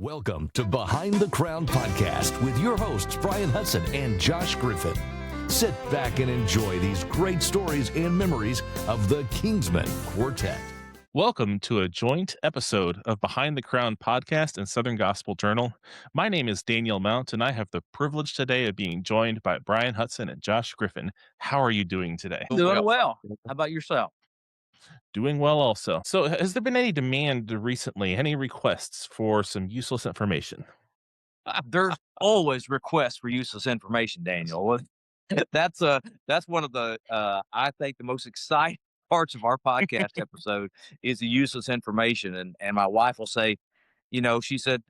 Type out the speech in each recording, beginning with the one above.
Welcome to Behind the Crown Podcast with your hosts, Bryan Hutson and Josh Griffin. Sit back and enjoy these great stories and memories of the Kingsmen Quartet. Welcome to a joint episode of Behind the Crown Podcast and Southern Gospel Journal. My name is Daniel Mount, and I have the privilege today of being joined by Bryan Hutson and Josh Griffin. How are you doing today? Doing well. How about yourself? Doing well also. So has there been any demand recently, any requests for some useless information? There's always requests for useless information, Daniel. That's one of the I think the most exciting parts of our podcast episode is the useless information. And my wife will say, she said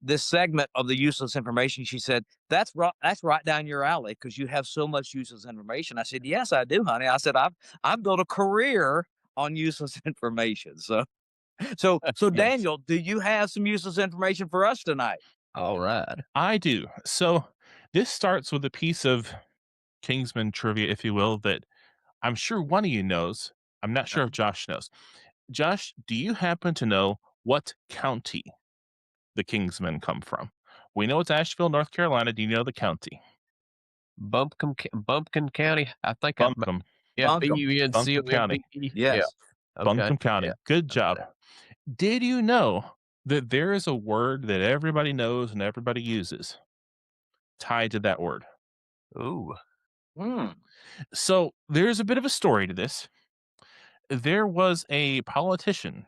this segment of the useless information, she said, that's right down your alley because you have so much useless information. I said, yes, I do, honey. I said, I've built a career on useless information. So Daniel, do you have some useless information for us tonight? All right. I do. So this starts with a piece of Kingsman trivia, if you will, that I'm sure one of you knows. I'm not sure if Josh knows. Josh, do you happen to know what county the Kingsmen come from? We know it's Asheville, North Carolina. Do you know the county? Bumpkin County. I think Buncombe. Buncombe County. Yes. Yeah. Buncombe County. Yeah. Good job. Okay. Did you know that there is a word that everybody knows and everybody uses tied to that word? Ooh. So there's a bit of a story to this. There was a politician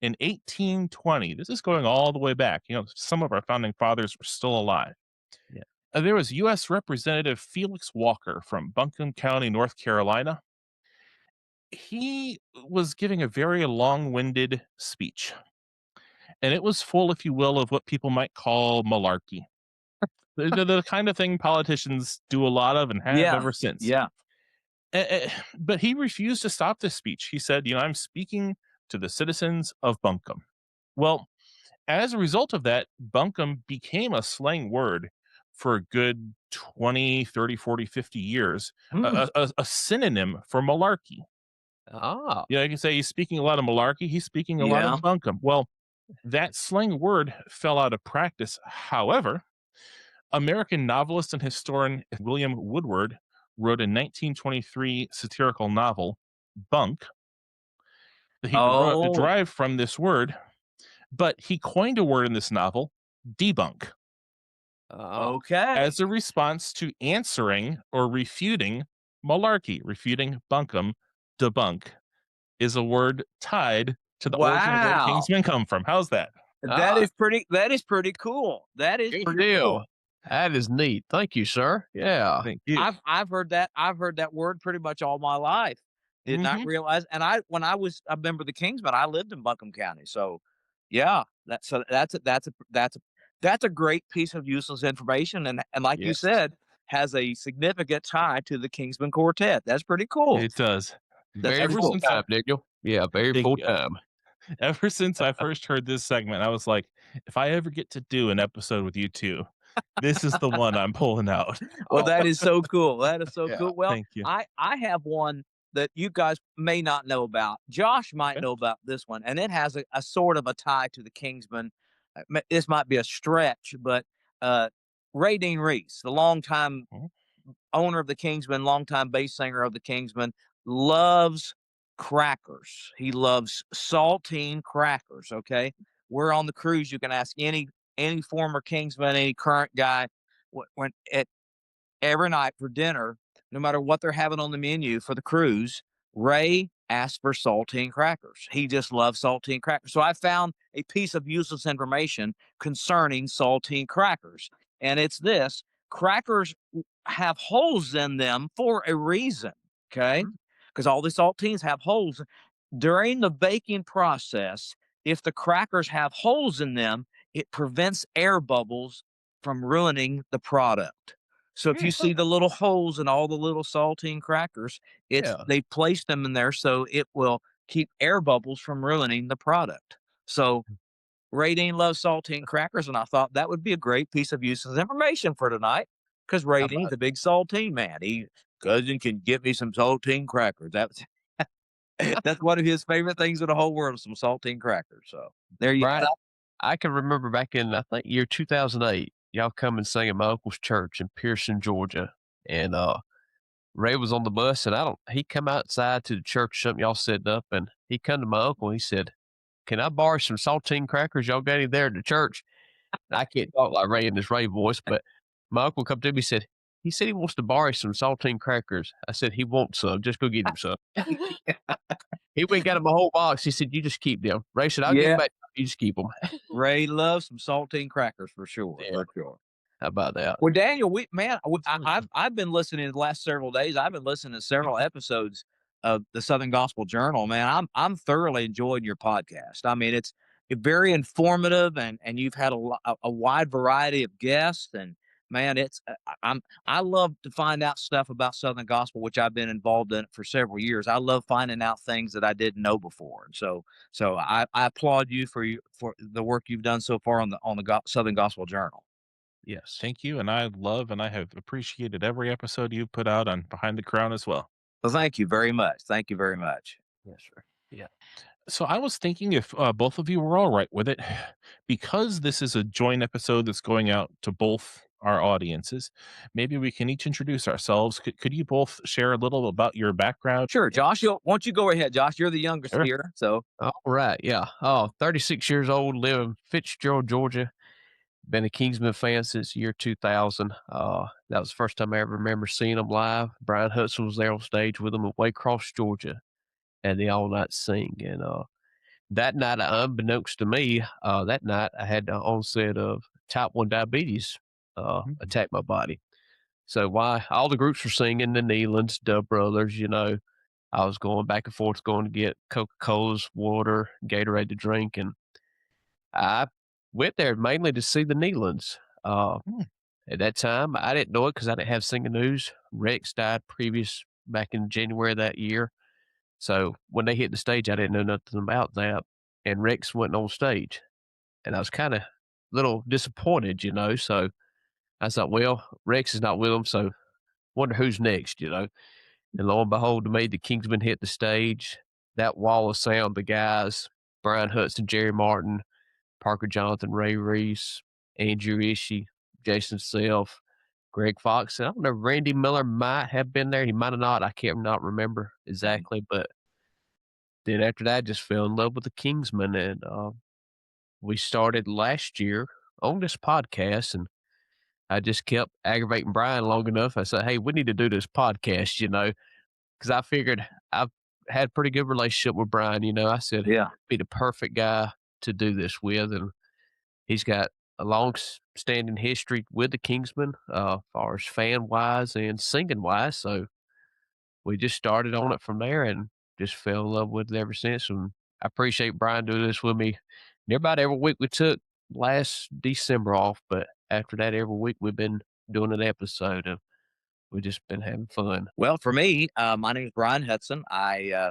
in 1820. This is going all the way back. Some of our founding fathers were still alive. Yeah. There was U.S. Representative Felix Walker from Buncombe County, North Carolina. He was giving a very long-winded speech, and it was full, if you will, of what people might call malarkey. the kind of thing politicians do a lot of and have ever since. Yeah. But he refused to stop this speech. He said, I'm speaking to the citizens of Buncombe. Well, as a result of that, Buncombe became a slang word for a good 20, 30, 40, 50 years, a synonym for malarkey. Ah. You can say he's speaking a lot of malarkey. He's speaking a lot of Buncombe. Well, that slang word fell out of practice. However, American novelist and historian William Woodward wrote a 1923 satirical novel, Bunk, that he derived from this word, but he coined a word in this novel, debunk, as a response to answering or refuting malarkey. Refuting Buncombe, debunk, is a word tied to the origin of where Kingsmen come from. How's that? That is pretty cool. That is pretty cool. That is neat. Thank you, sir. Yeah. Thank you. I've heard that word pretty much all my life. Did not realize. And when I was a member of the Kingsmen, I lived in Buncombe County. So yeah, that's a great piece of useless information. And like you said, has a significant tie to the Kingsmen Quartet. That's pretty cool. It does. Very full time, Daniel. Yeah, very full time. Ever since I first heard this segment, I was like, if I ever get to do an episode with you two, this is the one I'm pulling out. Well, that is so cool. That is so cool. Well, thank you. I have one that you guys may not know about. Josh might know about this one, and it has a sort of a tie to the Kingsmen. This might be a stretch, but Dean Reese, the longtime owner of the Kingsmen, longtime bass singer of the Kingsmen, loves crackers. He loves saltine crackers. Okay, we're on the cruise. You can ask any former Kingsman, any current guy, when every night for dinner, no matter what they're having on the menu for the cruise, Ray asks for saltine crackers. He just loves saltine crackers. So I found a piece of useless information concerning saltine crackers, and it's this: crackers have holes in them for a reason. Okay. Because all the saltines have holes. During the baking process, if the crackers have holes in them, it prevents air bubbles from ruining the product. So if you see the little holes in all the little saltine crackers, they place them in there so it will keep air bubbles from ruining the product. So Dean loves saltine crackers, and I thought that would be a great piece of useless information for tonight because Dean's a big saltine man. Cousin can get me some saltine crackers. That's one of his favorite things in the whole world is some saltine crackers. So there you Right. go. I can remember back in, I think, year 2008, y'all come and sang at my uncle's church in Pearson, Georgia. And Ray was on the bus, and he come outside to the church, something y'all set up, and he come to my uncle, and he said, "Can I borrow some saltine crackers? Y'all got any there at the church?" And I can't talk like Ray in this Ray voice, but my uncle come to me and said, he said he wants to borrow some saltine crackers. I said, he wants some. Just go get him some. He went and got him a whole box. He said, you just keep them. Ray said, I'll give them back. You just keep them. Ray loves some saltine crackers for sure. Yeah. For sure. How about that? Well, Daniel, I've been listening the last several days. I've been listening to several episodes of the Southern Gospel Journal. Man, I'm thoroughly enjoying your podcast. I mean, it's very informative, and you've had a wide variety of guests. And man, I love to find out stuff about Southern Gospel, which I've been involved in it for several years. I love finding out things that I didn't know before. And so I applaud you for the work you've done so far on the Southern Gospel Journal. Yes, thank you, and I love and I have appreciated every episode you've put out on Behind the Crown as well. Well, thank you very much. Thank you very much. Yes, sir. Yeah. So I was thinking if both of you were all right with it, because this is a joint episode that's going out to both our audiences, maybe we can each introduce ourselves. Could you both share a little about your background? Sure, Josh. Why don't you go ahead, Josh? You're the youngest Sure. here, so. All right. Yeah. 36 years old, live in Fitzgerald, Georgia. Been a Kingsmen fan since year 2000. That was the first time I ever remember seeing them live. Bryan Hutson was there on stage with them at Waycross, Georgia, and the all-night sing. And that night, unbeknownst to me, that night I had the onset of type 1 diabetes attack my body. So while all the groups were singing, the Nealons, Dub Brothers, I was going back and forth going to get Coca-Cola's, water, Gatorade to drink, and I went there mainly to see the Nealons. At that time, I didn't know it because I didn't have singing news. Rex died back in January of that year. So when they hit the stage, I didn't know nothing about that. And Rex went on stage. And I was kind of a little disappointed, So I thought, well, Rex is not with them, so wonder who's next, And lo and behold, to me, the Kingsmen hit the stage. That wall of sound, the guys, Bryan Hutson, Jerry Martin, Parker Jonathan, Ray Reese, Andrew Ishii, Jason Self, Greg Fox. I don't know, Randy Miller might have been there. He might have not. I can't not remember exactly. But then after that, I just fell in love with the Kingsmen. And we started last year on this podcast. And I just kept aggravating Bryan long enough. I said, hey, we need to do this podcast, because I figured I've had a pretty good relationship with Bryan. I said, Yeah, be the perfect guy to do this with. And he's got a long-standing history with the Kingsmen, as far as fan-wise and singing-wise. So we just started on it from there and just fell in love with it ever since. And I appreciate Bryan doing this with me. Near about every week we took last December off, but after that, every week we've been doing an episode, and we've just been having fun. well, for me, my name is Bryan Hutson. I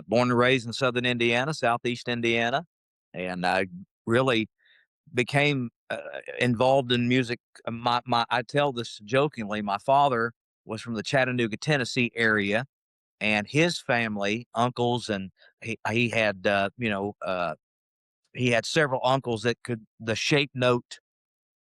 born and raised in Southern Indiana, Southeast Indiana, and I really became involved in music. I tell this jokingly. My father was from the Chattanooga, Tennessee area, and his family, uncles, and he had he had several uncles that could the shape note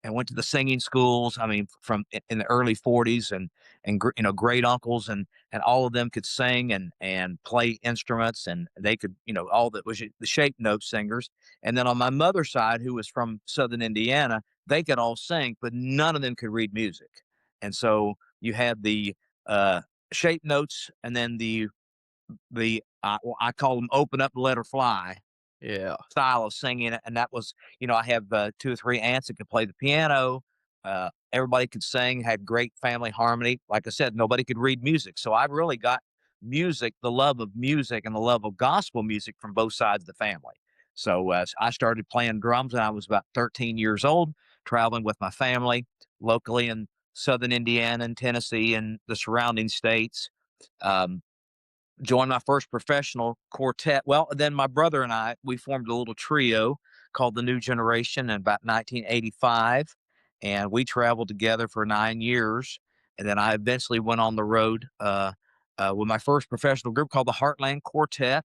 and went to the singing schools. I mean, from in the early 40s, and great uncles, and all of them could sing and play instruments, and they could, all that was the shape note singers. And then on my mother's side, who was from Southern Indiana, they could all sing, but none of them could read music. And so you had the shape notes, and then the I call them open up, let her fly. Yeah. Style of singing. And that was, I have 2 or 3 aunts that could play the piano. Everybody could sing, had great family harmony. Like I said, nobody could read music. So I really got music, the love of music and the love of gospel music from both sides of the family. So I started playing drums when I was about 13 years old, traveling with my family locally in Southern Indiana and Tennessee and the surrounding states. Joined my first professional quartet. Well, then my brother and I, we formed a little trio called the New Generation in about 1985. And we traveled together for 9 years. And then I eventually went on the road with my first professional group called the Heartland Quartet,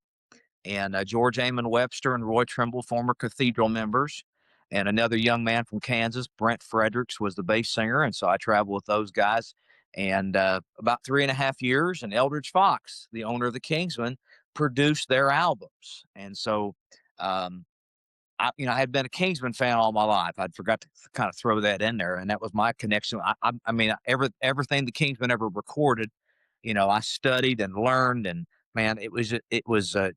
and George Amon Webster and Roy Trimble, former Cathedral members, and another young man from Kansas, Brent Fredericks, was the bass singer. And so I traveled with those guys. And about 3.5 years, and Eldridge Fox, the owner of the Kingsmen, produced their albums. And so, I had been a Kingsman fan all my life. I'd forgot to kind of throw that in there, and that was my connection. I mean, everything the Kingsmen ever recorded, I studied and learned, and man, it was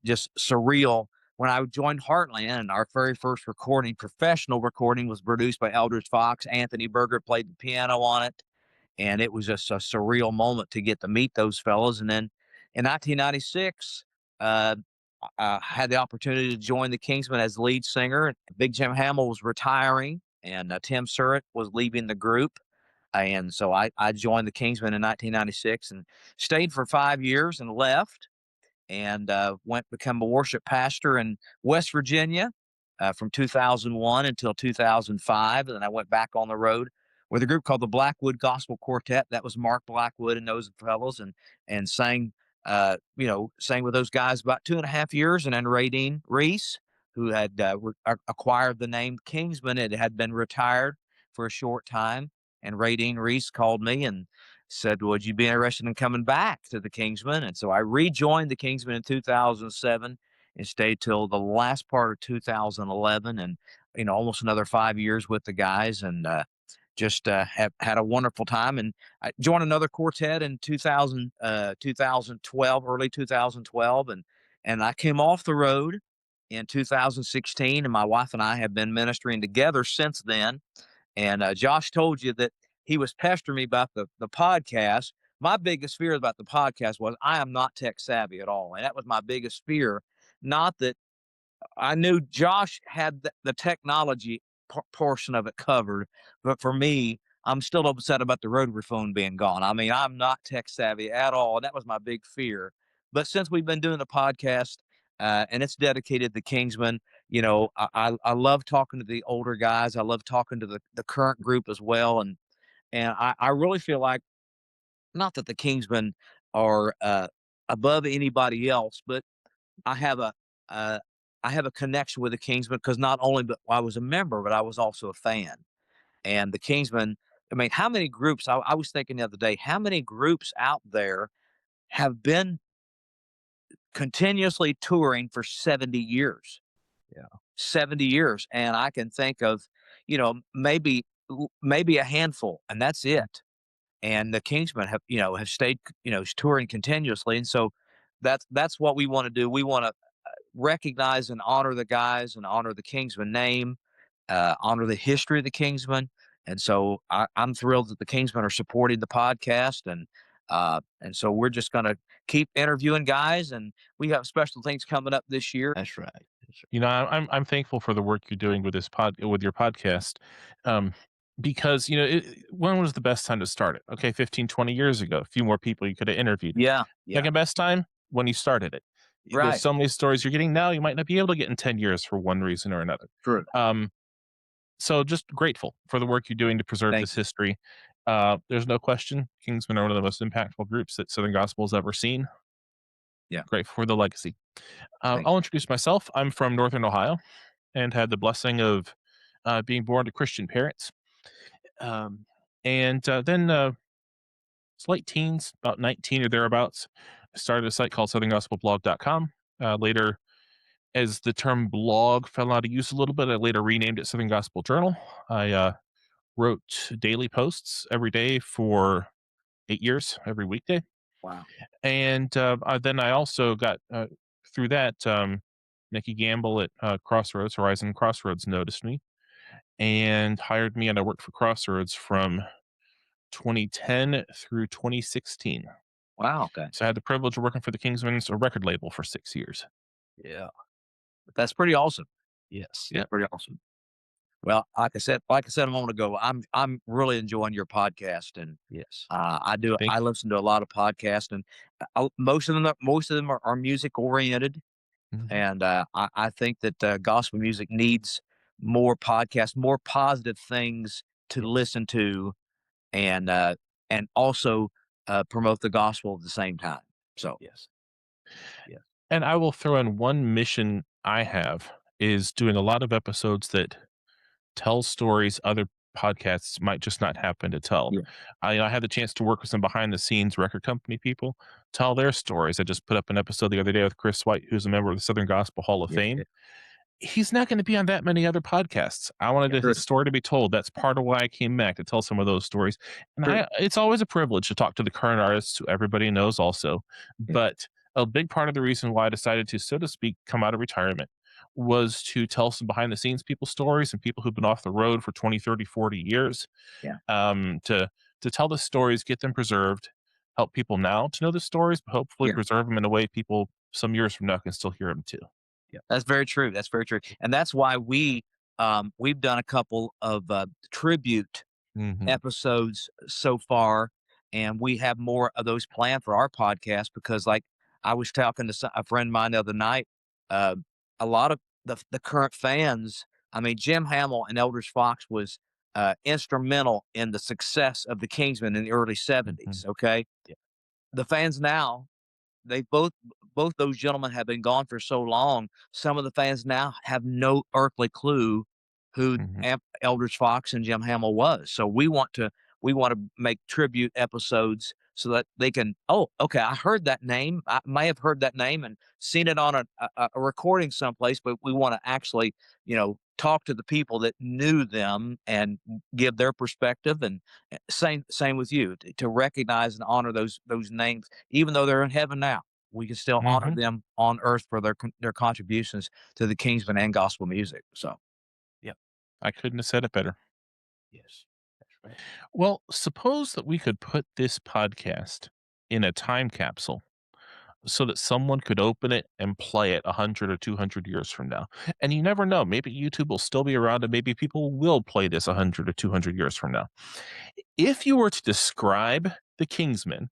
just surreal when I joined Heartland. And our very first professional recording, was produced by Eldridge Fox. Anthony Berger played the piano on it, and it was just a surreal moment to get to meet those fellows. And then in 1996, I had the opportunity to join the Kingsmen as lead singer. Big Jim Hamill was retiring, and Tim Surratt was leaving the group. And so I joined the Kingsmen in 1996 and stayed for 5 years and left, and went to become a worship pastor in West Virginia from 2001 until 2005. And then I went back on the road with a group called the Blackwood Gospel Quartet. That was Mark Blackwood and those fellows, and sang sang with those guys about 2.5 years. And then Dean Reese, who had acquired the name Kingsman, it had been retired for a short time. And Dean Reese called me and said, would you be interested in coming back to the Kingsmen? And so I rejoined the Kingsmen in 2007 and stayed till the last part of 2011, and, almost another 5 years with the guys, and just have had a wonderful time. And I joined another quartet in 2012, early 2012. And I came off the road in 2016, and my wife and I have been ministering together since then. And Josh told you that he was pestering me about the podcast. My biggest fear about the podcast was I am not tech savvy at all. And that was my biggest fear. Not that I knew Josh had the technology portion of it covered, but for me, I'm still upset about the rotary phone being gone. I mean, I'm not tech savvy at all. And that was my big fear. But since we've been doing the podcast, and it's dedicated to Kingsmen, I love talking to the older guys. I love talking to the current group as well. And I really feel like, not that the Kingsmen are above anybody else, but I have a connection with the Kingsmen because not only but I was a member, but I was also a fan. And the Kingsmen, I mean, how many groups? I was thinking the other day, how many groups out there have been continuously touring for 70 years? Yeah, 70 years, and I can think of, maybe a handful, and that's it. And the Kingsmen have stayed, touring continuously, and so that's what we want to do. We want to recognize and honor the guys and honor the Kingsman name, honor the history of the Kingsmen. And so I'm thrilled that the Kingsmen are supporting the podcast. And so we're just going to keep interviewing guys, and we have special things coming up this year. that's right. I'm thankful for the work you're doing with with your podcast, because when was the best time to start it? Okay, 15, 20 years ago, a few more people you could have interviewed. Yeah. Second best time when you started it. Right. There's so many stories you're getting now you might not be able to get in 10 years for one reason or another. True. So just grateful for the work you're doing to preserve this history. There's no question Kingsmen are one of the most impactful groups that Southern Gospel's ever seen. Yeah. Grateful for the legacy. I'll introduce myself. I'm from Northern Ohio and had the blessing of being born to Christian parents. Then it's late teens, about 19 or thereabouts, I started a site called southerngospelblog.com. Later, as the term blog fell out of use a little bit, I later renamed it Southern Gospel Journal. I wrote daily posts every day for 8 years, every weekday. Wow. And then I also got, through that, Nikki Gamble at Horizon Crossroads noticed me and hired me, and I worked for Crossroads from 2010 through 2016. Wow. Okay. So I had the privilege of working for the Kingsmen's record label for 6 years. Yeah. That's pretty awesome. Yes. Yeah, pretty awesome. Well, like I said a moment ago, I'm really enjoying your podcast, and Yes. I listen to a lot of podcasts, and most of them are music oriented, Mhm. and I think that gospel music needs more podcasts, more positive things to listen to, and also promote the gospel at the same time. So Yes. Yes. And I will throw in one mission I have is doing a lot of episodes that tell stories other podcasts might just not happen to tell. Yeah. I had the chance to work with some behind the scenes record company people, tell their stories. I just put up an episode the other day with Chris White, who's a member of the Southern Gospel Hall of Fame. He's not going to be on that many other podcasts. I wanted his story to be told. That's part of why I came back, to tell some of those stories. And it's always a privilege to talk to the current artists who everybody knows also. But a big part of the reason why I decided to, so to speak, come out of retirement was to tell some behind the scenes people stories and people who've been off the road for 20, 30, 40 years. To tell the stories, get them preserved, help people now to know the stories, but hopefully preserve them in a way people some years from now can still hear them too. Yeah, that's very true. That's very true. And that's why we've done a couple of tribute episodes so far, and we have more of those planned for our podcast, because like I was talking to a friend of mine the other night, a lot of the current fans, I mean, Jim Hamill and Eldridge Fox was instrumental in the success of the Kingsmen in the early 70s. Okay. Yeah. The fans now, they both those gentlemen have been gone for so long. Some of the fans now have no earthly clue who Eldridge Fox and Jim Hamill was. So we want to make tribute episodes so that they can, oh, okay, I heard that name. I may have heard that name and seen it on a recording someplace, but we want to actually, talk to the people that knew them and give their perspective. And same with you, to recognize and honor those names, even though they're in heaven now. We can still honor them on earth for their contributions to the Kingsmen and gospel music. So, I couldn't have said it better. Yes, that's right. Well, suppose that we could put this podcast in a time capsule so that someone could open it and play it 100 or 200 years from now. And you never know. Maybe YouTube will still be around and maybe people will play this 100 or 200 years from now. If you were to describe the Kingsmen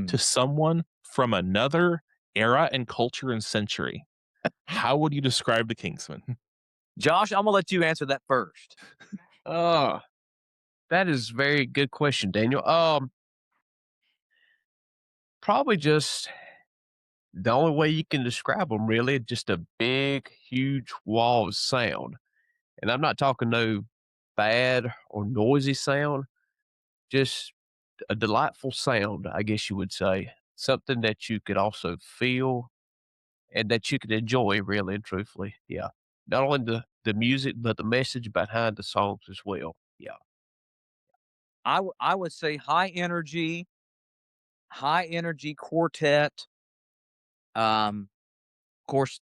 to someone from another era and culture and century, how would you describe the Kingsmen? Josh, I'm going to let you answer that first. That is a very good question, Daniel. Probably just the only way you can describe them, really, just a big, huge wall of sound. And I'm not talking no bad or noisy sound, just a delightful sound, I guess you would say. Something that you could also feel and that you could enjoy, really and truthfully. Yeah. Not only the music, but the message behind the songs as well. Yeah. I would say high energy quartet. Of course,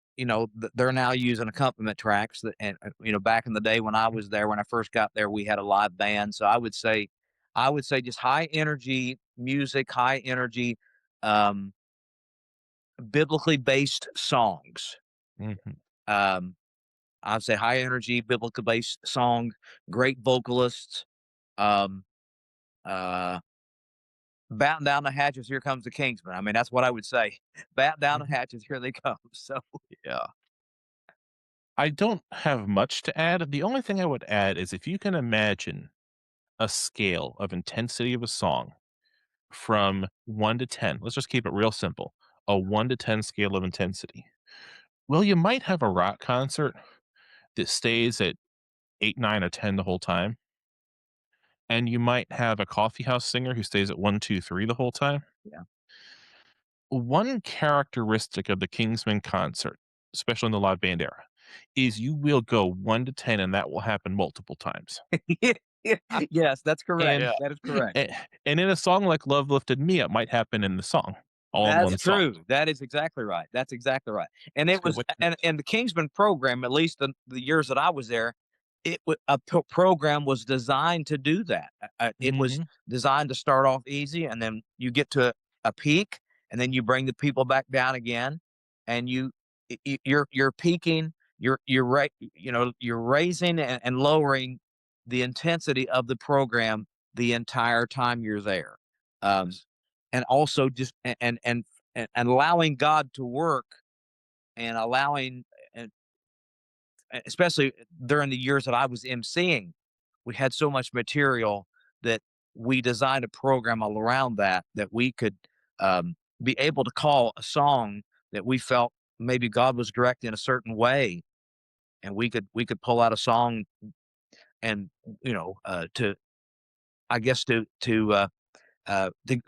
they're now using accompaniment tracks and back in the day when I was there, when I first got there, we had a live band. So I would say just high energy music, high energy, biblically based songs. I'd say high energy, biblically based songs, great vocalists, batten down the hatches, here comes the Kingsmen. I mean, that's what I would say. Batten down the hatches, here they come. So, yeah. I don't have much to add. The only thing I would add is if you can imagine a scale of intensity of a song from 1 to 10, let's just keep it real simple, a 1 to 10 scale of intensity. Well, you might have a rock concert that stays at 8, 9, or 10 the whole time. And you might have a coffee house singer who stays at 1, 2, 3 the whole time. Yeah. One characteristic of the Kingsmen concert, especially in the live band era, is you will go 1 to 10 and that will happen multiple times. Yes, that's correct. That is correct. And in a song like Love Lifted Me, it might happen in the song. That's true. Song. That is exactly right. That's exactly right. And it was, and the Kingsman program, at least the years that I was there, program was designed to do that. It was designed to start off easy, and then you get to a peak, and then you bring the people back down again, and you're peaking, you're raising and lowering the intensity of the program the entire time you're there, and also just and allowing God to work, and allowing. Especially during the years that I was emceeing, we had so much material that we designed a program all around that we could be able to call a song that we felt maybe God was directing a certain way, and we could pull out a song and to I guess to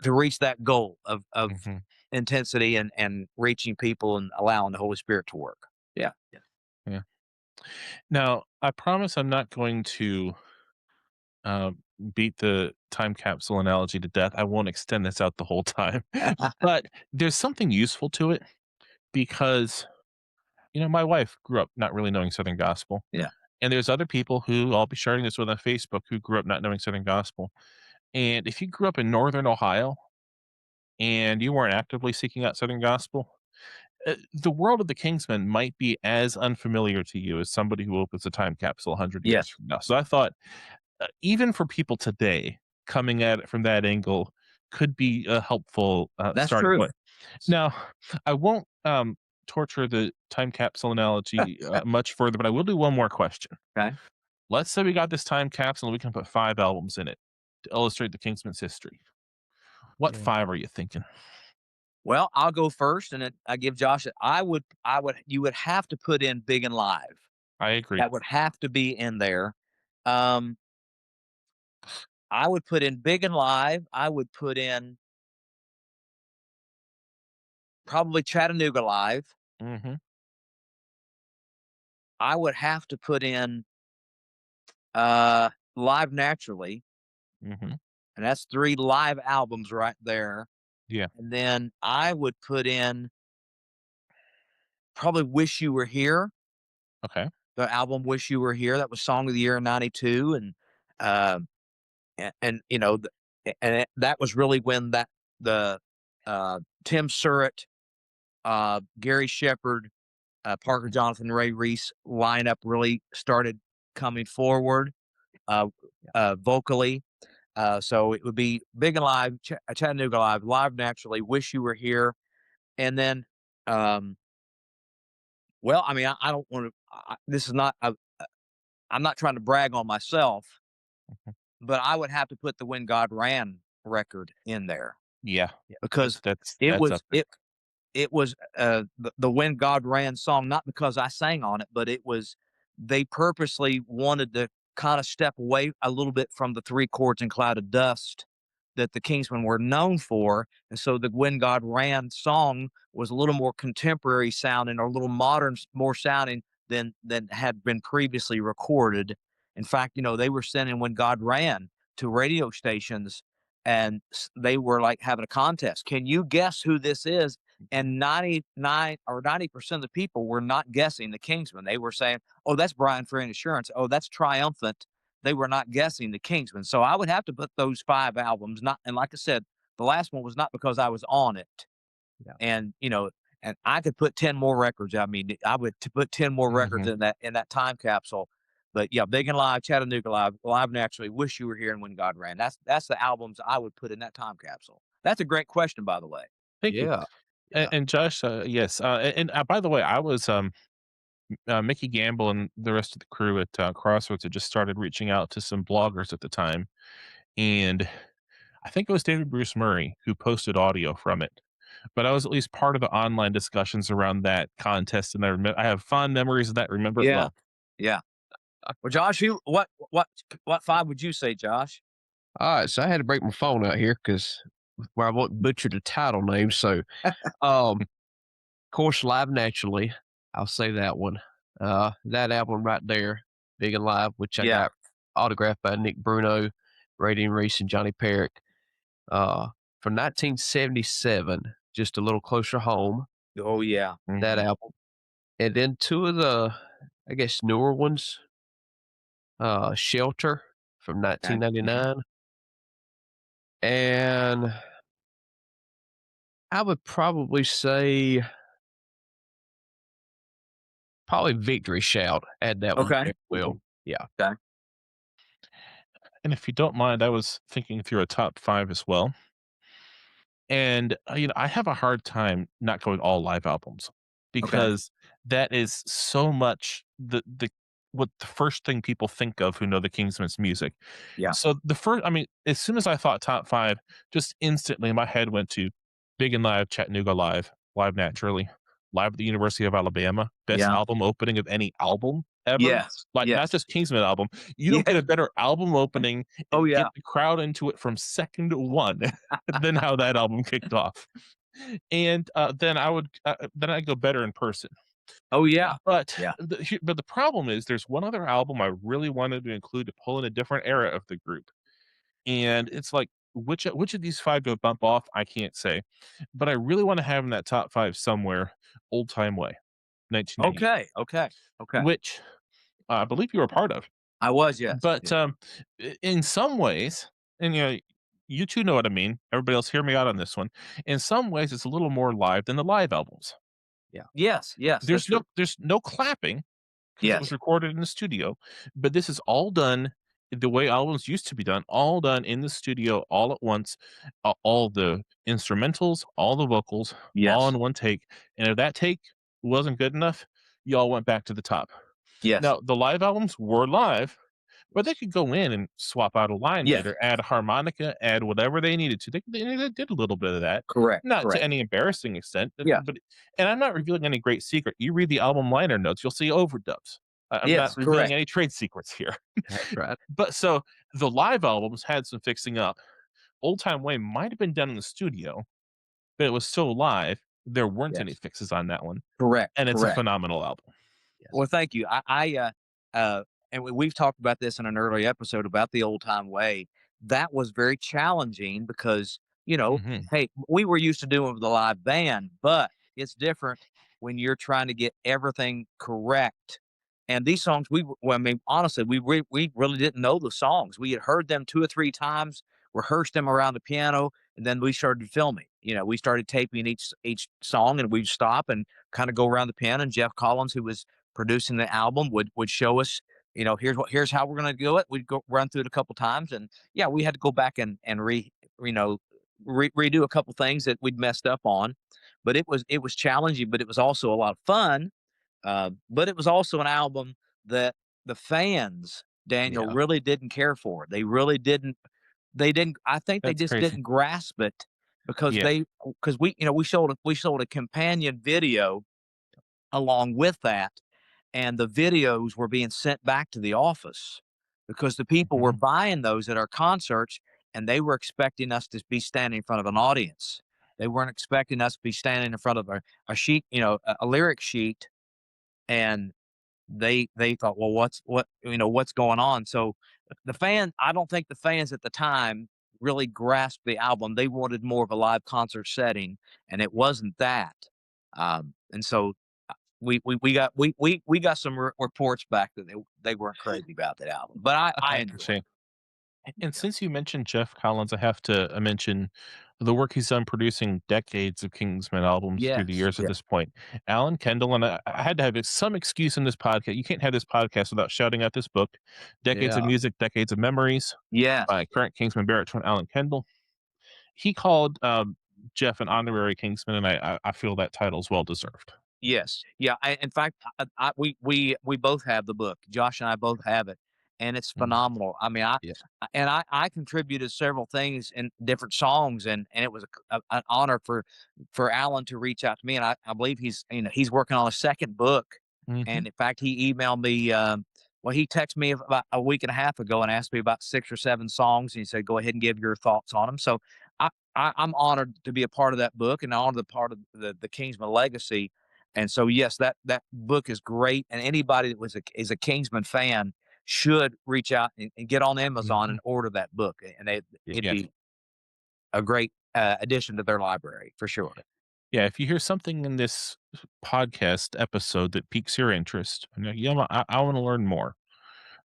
reach that goal of Mhm. intensity and reaching people and allowing the Holy Spirit to work. Yeah. Yeah. Now, I promise I'm not going to uh, beat the time capsule analogy to death. I won't extend this out the whole time, but there's something useful to it because my wife grew up not really knowing Southern gospel, Yeah. and there's other people who I'll be sharing this with on Facebook who grew up not knowing Southern gospel. And if you grew up in Northern Ohio and you weren't actively seeking out Southern gospel, the world of the Kingsmen might be as unfamiliar to you as somebody who opens a time capsule 100 years Yes. from now. So I thought, even for people today, coming at it from that angle could be a helpful That's starting true. point. Now, I won't torture the time capsule analogy much further, but I will do one more question. Okay. Let's say we got this time capsule and we can put 5 albums in it to illustrate the Kingsmen's history. What 5 are you thinking? Well, I'll go first, and I give Josh. You would have to put in Big and Live. I agree. That would have to be in there. I would put in Big and Live. I would put in probably Chattanooga Live. Mm-hmm. I would have to put in Live Naturally, Mm-hmm. and that's 3 live albums right there. Yeah. And then I would put in probably Wish You Were Here. Okay. The album Wish You Were Here. That was Song of the Year in '92, and that was really when the Tim Surratt, Gary Shepard, Parker Jonathan, Ray Reese lineup really started coming forward vocally. So it would be Big and Live, Chattanooga Live, Live Naturally, Wish You Were Here, and then, well, I mean, I don't want to. This is not. I'm not trying to brag on myself, Mhm. but I would have to put the When God Ran record in there Yeah. because That's it was up there. it was the When God Ran song, not because I sang on it, but they purposely wanted to kind of step away a little bit from the 3 chords and Cloud of Dust that the Kingsmen were known for. And so the When God Ran song was a little more contemporary sounding or a little modern, more sounding than had been previously recorded. In fact, they were sending When God Ran to radio stations, and they were like having a contest. Can you guess who this is? And 99 or 90% of the people were not guessing the Kingsmen. They were saying, "Oh, that's Brian Free and Assurance. Oh, that's Triumphant." They were not guessing the Kingsmen. So I would have to put those 5 albums. And like I said, the last one was not because I was on it. Yeah. And and I could put 10 more records. I mean, I would put 10 more records in that time capsule. But yeah, Big and Live, Chattanooga Live, Live Naturally, Wish You Were Here, and When God Ran. That's the albums I would put in that time capsule. That's a great question, by the way. Thank you. Yeah. And Josh, yes. And by the way, I was Mickey Gamble and the rest of the crew at Crossroads had just started reaching out to some bloggers at the time, and I think it was David Bruce Murray who posted audio from it. But I was at least part of the online discussions around that contest, and I have fond memories of that. Remember it well. Yeah. Well, Josh, what 5 would you say, Josh? All right, so I had to break my phone out here because where I won't butcher the title name. So, of course, Live Naturally, I'll say that one. That album right there, Big and Live, which I got autographed by Nick Bruno, Dean Reese, and Johnny Perrick. From 1977, just a little closer home. Oh yeah, that album, and then 2 of the, I guess, newer ones. Shelter from 1999. And I would probably say Victory Shout. Add that one Okay. as well. Yeah. Okay. And if you don't mind, I was thinking through a top 5 as well. And I have a hard time not going all live albums because that is so much the first thing people think of who know the Kingsmen's music. Yeah. So as soon as I thought top 5, just instantly my head went to Big and Live, Chattanooga Live, Live Naturally, Live at the University of Alabama, best album opening of any album ever. Yes. Like, yes. not just Kingsman album. You don't get a better album opening and get the crowd into it from second to one than how that album kicked off. And then I'd go better in person. Oh yeah. But the problem is there's one other album I really wanted to include to pull in a different era of the group. And it's like, which of these 5 go bump off? I can't say. But I really want to have in that top 5 somewhere, Old Time Way, 1990. Okay. Which I believe you were a part of. I was, yes. But in some ways, and you two know what I mean. Everybody else, hear me out on this one. In some ways, it's a little more live than the live albums. Yeah. Yes. There's no clapping because it was recorded in the studio, but this is all done the way albums used to be done, all done in the studio, all at once, all the instrumentals, all the vocals, all in one take. And if that take wasn't good enough, y'all went back to the top. Yes. Now, the live albums were live, but they could go in and swap out a line later, add a harmonica, add whatever they needed to. They did a little bit of that. Correct. Not to any embarrassing extent. Yeah. But, and I'm not revealing any great secret. You read the album liner notes, you'll see overdubs. I'm not revealing any trade secrets here. That's right. But so the live albums had some fixing up. Old Time Way might have been done in the studio, but it was so live, there weren't any fixes on that one. Correct. And it's a phenomenal album. Yes. Well, thank you. And we've talked about this in an early episode about the Old Time Way. That was very challenging because, hey, we were used to doing the live band, but it's different when you're trying to get everything correct. And these songs, honestly, we really didn't know the songs. We had heard them 2 or 3 times, rehearsed them around the piano, and then we started filming. We started taping each song, and we'd stop and kind of go around the piano. And Jeff Collins, who was producing the album, would show us, here's how we're going to do it. We'd go run through it a couple times, and we had to go back and redo a couple things that we'd messed up on. But it was challenging, but it was also a lot of fun. But it was also an album that the fans, Daniel, really didn't care for. They really didn't. I think they just didn't grasp it because we sold a companion video along with that, and the videos were being sent back to the office because the people were buying those at our concerts, and they were expecting us to be standing in front of an audience. They weren't expecting us to be standing in front of a sheet, a lyric sheet. And they thought, well, what's going on? So I don't think the fans at the time really grasped the album. They wanted more of a live concert setting, and it wasn't that. And so we got some reports back that they weren't crazy about that album. But I enjoy it. And since you mentioned Jeff Collins, I have to mention the work he's done producing decades of Kingsmen albums through the years at this point. Alan Kendall, and I had to have some excuse in this podcast. You can't have this podcast without shouting out this book, Decades of Music, Decades of Memories, by current Kingsman baritone Alan Kendall. He called Jeff an honorary Kingsman, and I feel that title is well deserved. Yes. Yeah. In fact, we both have the book. Josh and I both have it. And it's phenomenal. I mean, I contributed several things in different songs, and it was an honor for Alan to reach out to me. And I believe he's working on a second book. And in fact, he emailed me. He texted me about a week and a half ago and asked me about 6 or 7 songs. And he said, "Go ahead and give your thoughts on them." So I'm honored to be a part of that book and honored to be part of the Kingsman legacy. And so, yes, that book is great. And anybody that is a Kingsman fan should reach out and get on Amazon and order that book, and it'd be a great addition to their library for sure. Yeah, if you hear something in this podcast episode that piques your interest, I want to learn more,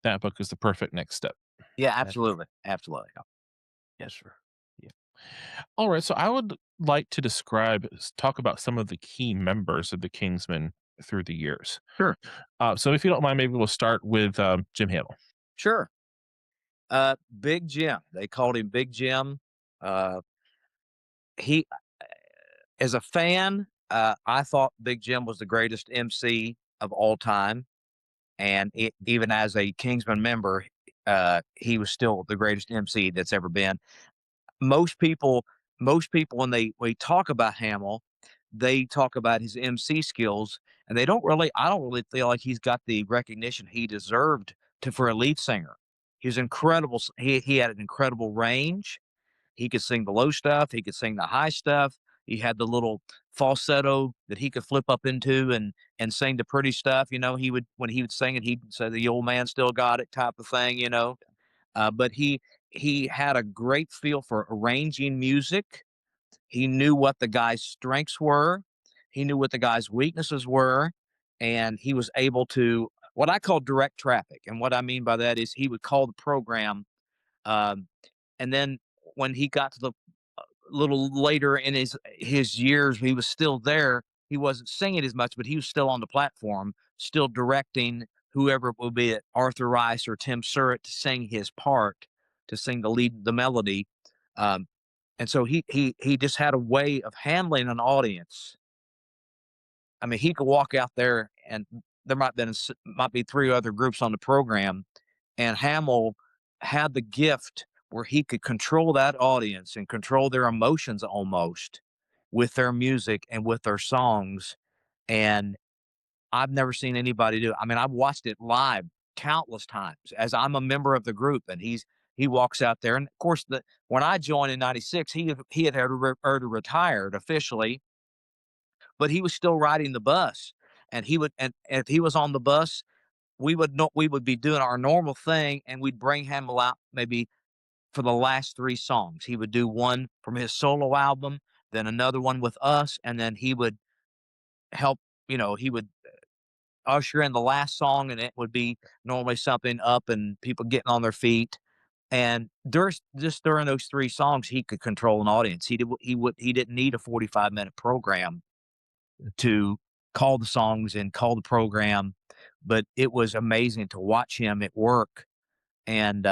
that book is the perfect next step. Yeah, absolutely. Absolutely. Yes, sir. Yeah. All right, so I would like to talk about some of the key members of the Kingsmen through the years. Sure. So if you don't mind, maybe we'll start with Jim Hamill. Sure. Big Jim. They called him Big Jim. He, as a fan, I thought Big Jim was the greatest MC of all time. And even as a Kingsman member, he was still the greatest MC that's ever been. Most people most people, when they talk about Hamill, they talk about his MC skills, and I don't really feel like he's got the recognition he deserved for a lead singer. He was incredible. He had an incredible range. He could sing the low stuff. He could sing the high stuff. He had the little falsetto that he could flip up into and sing the pretty stuff. When he would sing it, he'd say the old man still got it type of thing. But he had a great feel for arranging music. He knew what the guy's strengths were. He knew what the guy's weaknesses were, and he was able to what I call direct traffic. And what I mean by that is he would call the program, um, and then when he got to the little later in his years, he was still there. He wasn't singing as much, but he was still on the platform, still directing whoever it would be it Arthur Rice or Tim Surratt to sing his part, to sing the melody. Um, and so he just had a way of handling an audience. I mean, he could walk out there, and there might be 3 other groups on the program, and Hamill had the gift where he could control that audience and control their emotions almost with their music and with their songs. And I've never seen anybody do it. I mean, I've watched it live countless times as I'm a member of the group, and he walks out there. And of course, when I joined in '96, he had already retired officially, but he was still riding the bus. And if he was on the bus, we would be doing our normal thing, and we'd bring him out maybe for the last 3 songs. He would do one from his solo album, then another one with us, and then he would help. He would usher in the last song, and it would be normally something up and people getting on their feet. And during those 3 songs, he could control an audience. He didn't need a 45-minute program to call the songs and call the program, but it was amazing to watch him at work and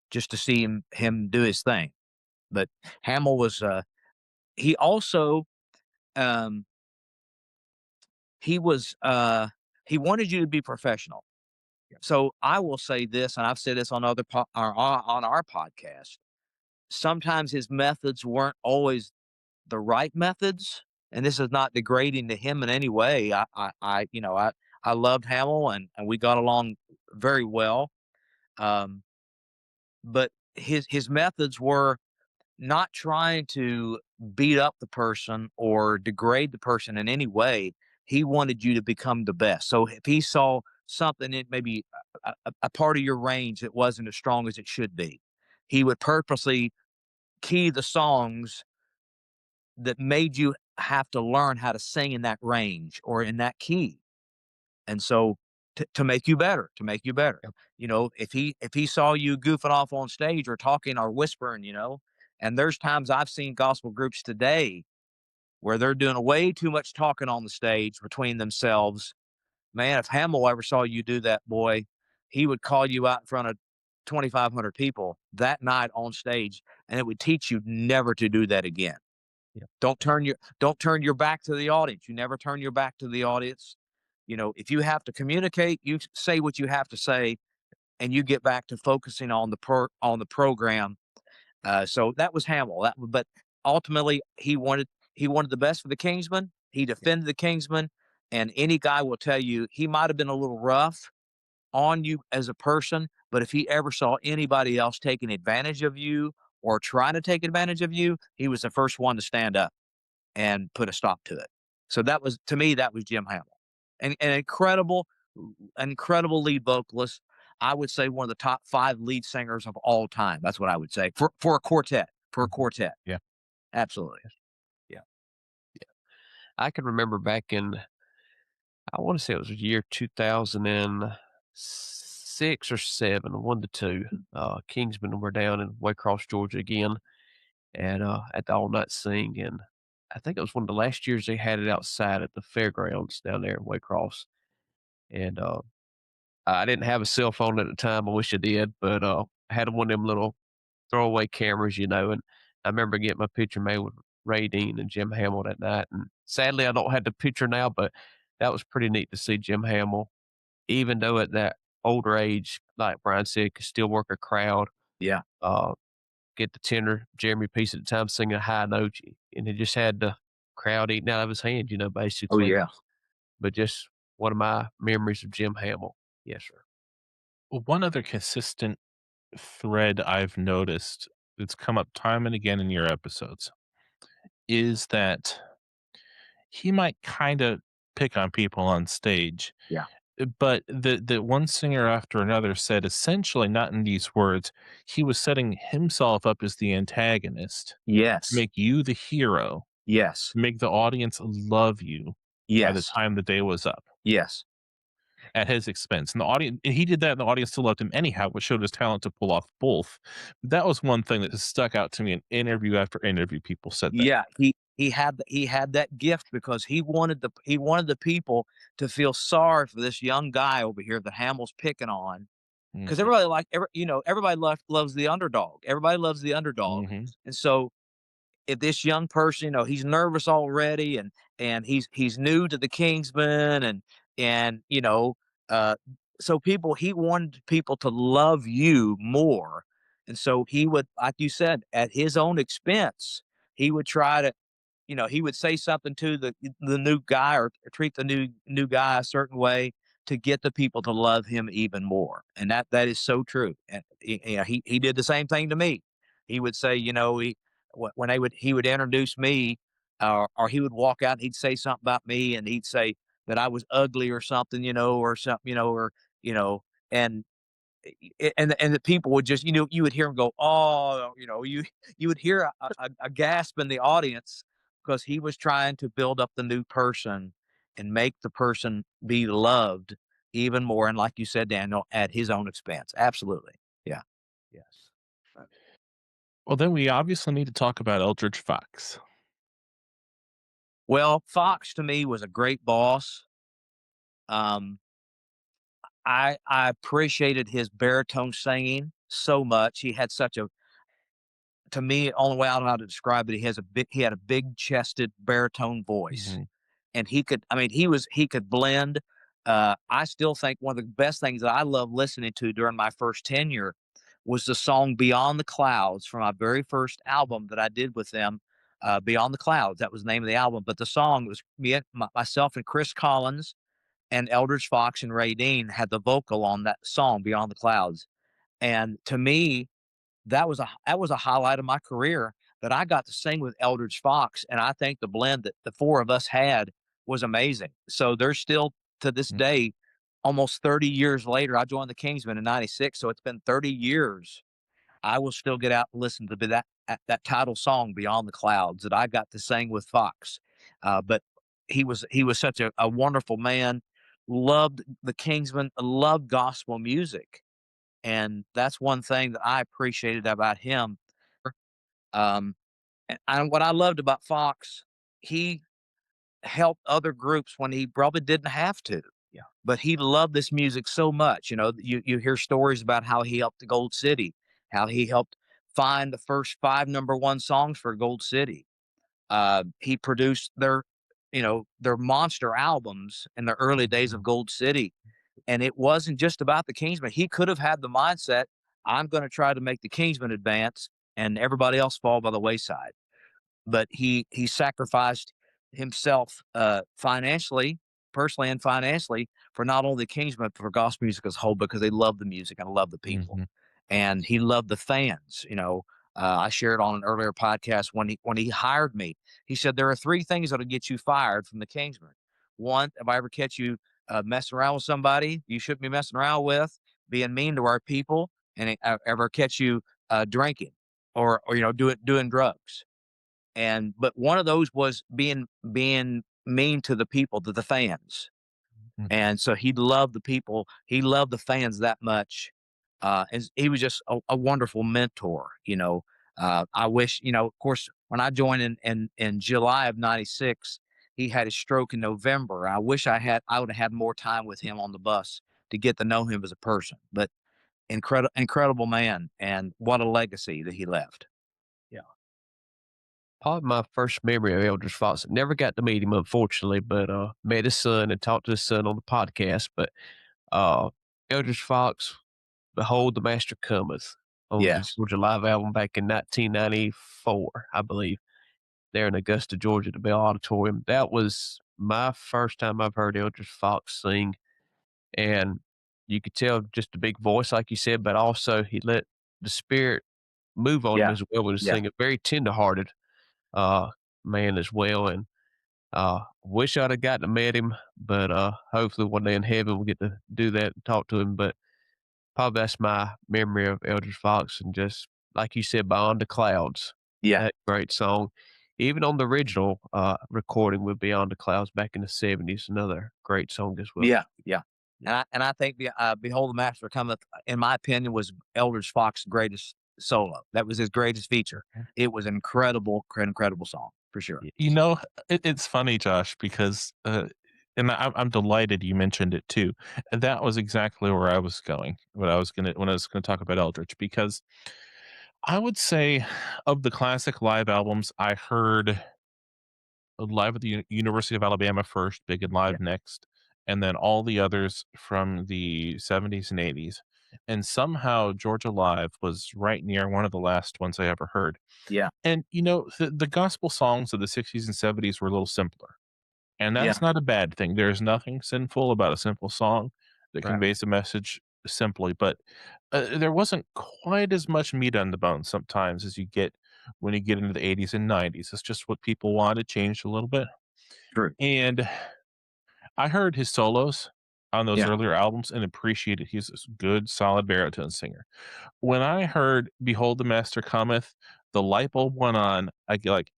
just to see him do his thing. But Hamill was he also um, he was he wanted you to be professional. So I will say this, and I've said this on on our podcast. Sometimes his methods weren't always the right methods, and this is not degrading to him in any way. I loved Hamill, and we got along very well. But his methods were not trying to beat up the person or degrade the person in any way. He wanted you to become the best. So if he saw something in maybe a part of your range that wasn't as strong as it should be, he would purposely key the songs that made you have to learn how to sing in that range or in that key. And so to make you better, Yep. If he saw you goofing off on stage or talking or whispering, and there's times I've seen gospel groups today where they're doing way too much talking on the stage between themselves. Man, if Hamill ever saw you do that, boy, he would call you out in front of 2,500 people that night on stage, and it would teach you never to do that again. Yeah. Don't turn your back to the audience. You never turn your back to the audience. If you have to communicate, you say what you have to say, and you get back to focusing on the program. So that was Hamill. But ultimately, he wanted the best for the Kingsmen. He defended the Kingsmen, and any guy will tell you he might have been a little rough on you as a person, but if he ever saw anybody else taking advantage of you or trying to take advantage of you, he was the first one to stand up and put a stop to it. So to me, that was Jim Hamill. An incredible lead vocalist. I would say one of the top 5 lead singers of all time. That's what I would say for a quartet. Yeah, absolutely. Yeah. I can remember back in, I want to say it was year 2006 or 7, 1 to 2. Kingsmen were down in Waycross, Georgia again, and at the all-night sing, and I think it was one of the last years they had it outside at the fairgrounds down there in Waycross. And I didn't have a cell phone at the time. I wish I did, but I had one of them little throwaway cameras, and I remember getting my picture made with Ray Dean and Jim Hamill that night. And sadly, I don't have the picture now, but that was pretty neat to see Jim Hamill, even though at that older age, like Brian said, could still work a crowd. Yeah. get the tenor, Jeremy piece at the time, singing a high note, and it just had the crowd eating out of his hand, basically. Oh, yeah. But just one of my memories of Jim Hamill. Yes, sir. Well, one other consistent thread I've noticed that's come up time and again in your episodes is that he might kind of pick on people on stage. Yeah. But the one singer after another said essentially, not in these words, he was setting himself up as the antagonist, Yes. make you the hero, Yes. make the audience love you by the Yes. time the day was up Yes. at his expense. And the audience, he did that, and the audience still loved him anyhow, which showed his talent to pull off both. That was one thing that has stuck out to me in interview after interview. People said that. Yeah, he had that gift because he wanted the people to feel sorry for this young guy over here that Hamill's picking on, because Mhm. everybody loves the underdog. Everybody loves the underdog, Mhm. and so if this young person, he's nervous already, and he's new to the Kingsmen, and uh, so he wanted people to love you more, and so he would, like you said, at his own expense, he would try to, he would say something to the new guy, or treat the new guy a certain way to get the people to love him even more, and that is so true. And he did the same thing to me. He would say, when he would introduce me, or he would walk out and he'd say something about me, and he'd say that I was ugly or something, or something, or and and the people would just, you would hear him go, oh, you would hear a gasp in the audience, because he was trying to build up the new person and make the person be loved even more, and like you said, Daniel, at his own expense. Absolutely. Yeah. Yes. Well, then we obviously need to talk about Eldridge Fox. Well, Fox to me was a great boss. Um, I appreciated his baritone singing so much. He had such a, to me, only way I know how to describe it, he had a big chested baritone voice, Mhm. and he could blend. I still think one of the best things that I love listening to during my first tenure was the song "Beyond the Clouds" from my very first album that I did with them. "Beyond the Clouds," that was the name of the album, but the song was myself and Chris Collins and Eldridge Fox and Ray Dean had the vocal on that song "Beyond the Clouds," and to me, that was a highlight of my career, that I got to sing with Eldridge Fox, and I think the blend that the four of us had was amazing. So there's still, to this Mm. day, almost 30 years later, I joined the Kingsmen in '96, so it's been 30 years. I will still get out and listen to that title song "Beyond the Clouds" that I got to sing with Fox. But he was such a wonderful man. Loved the Kingsmen. Loved gospel music, and that's one thing that I appreciated about him. Um, and what I loved about Fox, he helped other groups when he probably didn't have to. Yeah. But he loved this music so much. You hear stories about how he helped the Gold City, how he helped find the first 5 number 1 songs for Gold City. He produced their monster albums in the early days of Gold City. And it wasn't just about the Kingsmen. He could have had the mindset, I'm going to try to make the Kingsmen advance and everybody else fall by the wayside. But he sacrificed himself, financially, personally and financially, for not only the Kingsmen, but for gospel music as a whole, because they love the music and love the people. Mhm. And he loved the fans. I shared on an earlier podcast, when he hired me, he said there are 3 things that'll get you fired from the Kingsmen. One, if I ever catch you messing around with somebody you shouldn't be messing around with, being mean to our people, and ever catch you drinking, or doing drugs. But one of those was being mean to the people, to the fans. Mhm. And so he loved the people. He loved the fans that much. And he was just a wonderful mentor. I wish, of course, when I joined in July of '96, he had his stroke in November. I wish I would have had more time with him on the bus to get to know him as a person. But incredible man, and what a legacy that he left. Yeah. Probably my first memory of Eldridge Fox. Never got to meet him, unfortunately, but met his son and talked to his son on the podcast. But uh, Eldridge Fox, "Behold, the Master cometh." on the Georgia Live album back in 1994, I believe, there in Augusta, Georgia, the Bell Auditorium. That was my first time I've heard Eldridge Fox sing, and you could tell just a big voice, like you said, but also he let the spirit move on him as well when he was singing. Very tender-hearted man as well, and wish I'd have gotten to meet him, but hopefully one day in heaven we'll get to do that and talk to him. But probably that's my memory of Eldridge Fox, and just like you said, Beyond the Clouds. That great song. Even on the original recording with Beyond the Clouds back in the 70s, another great song as well. Yeah. And I think Behold the Master Cometh, in my opinion, was Eldridge Fox's greatest solo. That was his greatest feature. It was incredible song for sure. You know, it's funny, Josh, because and I'm delighted you mentioned it too. And that was exactly where I was going. When I was gonna talk about Eldridge, because I would say of the classic live albums, I heard Live at the University of Alabama first, Big and Live next, and then all the others from the 70s and 80s. And somehow Georgia Live was right near one of the last ones I ever heard. Yeah. And, you know, the gospel songs of the 60s and 70s were a little simpler. And that's not a bad thing. There's nothing sinful about a simple song that conveys a message simply. But there wasn't quite as much meat on the bone sometimes as you get when you get into the 80s and 90s. It's just what people wanted changed a little bit. True. And I heard his solos on those earlier albums and appreciated he's a good, solid baritone singer. When I heard Behold the Master Cometh, the light bulb went on. I get like,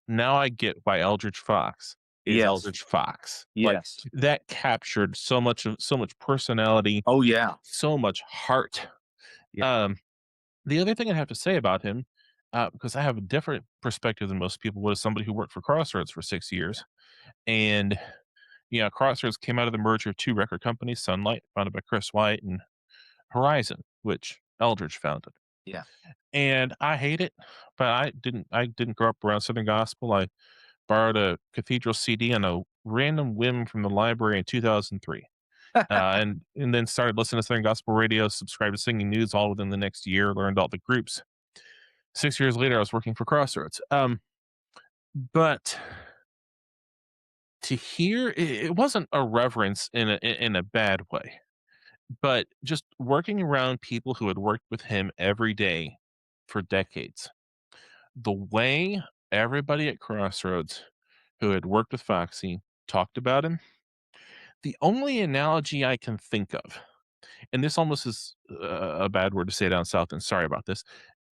now I get why Eldridge Fox is Eldridge Fox. Yes. Like, that captured so much personality. Oh yeah. So much heart. The other thing I have to say about him, because I have a different perspective than most people, was somebody who worked for Crossroads for 6 years. And Crossroads came out of the merger of two record companies, Sunlight, founded by Chris White, and Horizon, which Eldridge founded. Yeah. And I hate it, but I didn't grow up around Southern gospel. I borrowed a Cathedral CD on a random whim from the library in 2003. And then started listening to Southern Gospel Radio, subscribed to Singing News all within the next year, learned all the groups. 6 years later, I was working for Crossroads. But to hear, it wasn't a reverence in a bad way, but just working around people who had worked with him every day for decades. The way everybody at Crossroads who had worked with Foxy talked about him, the only analogy I can think of, and this almost is a bad word to say down south, and sorry about this,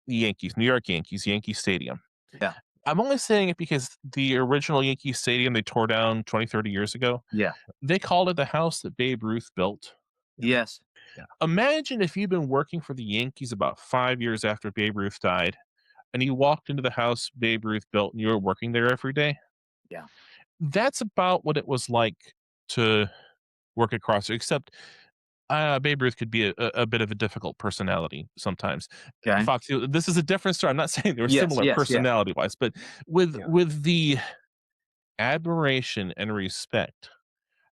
the Yankees, New York Yankees, Yankee Stadium. Yeah. I'm only saying it because the original Yankee Stadium they tore down 20, 30 years ago. Yeah. They called it the house that Babe Ruth built. Yes. Yeah. Imagine if you'd been working for the Yankees about 5 years after Babe Ruth died, and you walked into the house Babe Ruth built and you were working there every day. Yeah. That's about what it was like to work at Crossroads, except Babe Ruth could be a bit of a difficult personality sometimes. Okay. Fox, this is a different story. I'm not saying they were similar personality-wise, but with the admiration and respect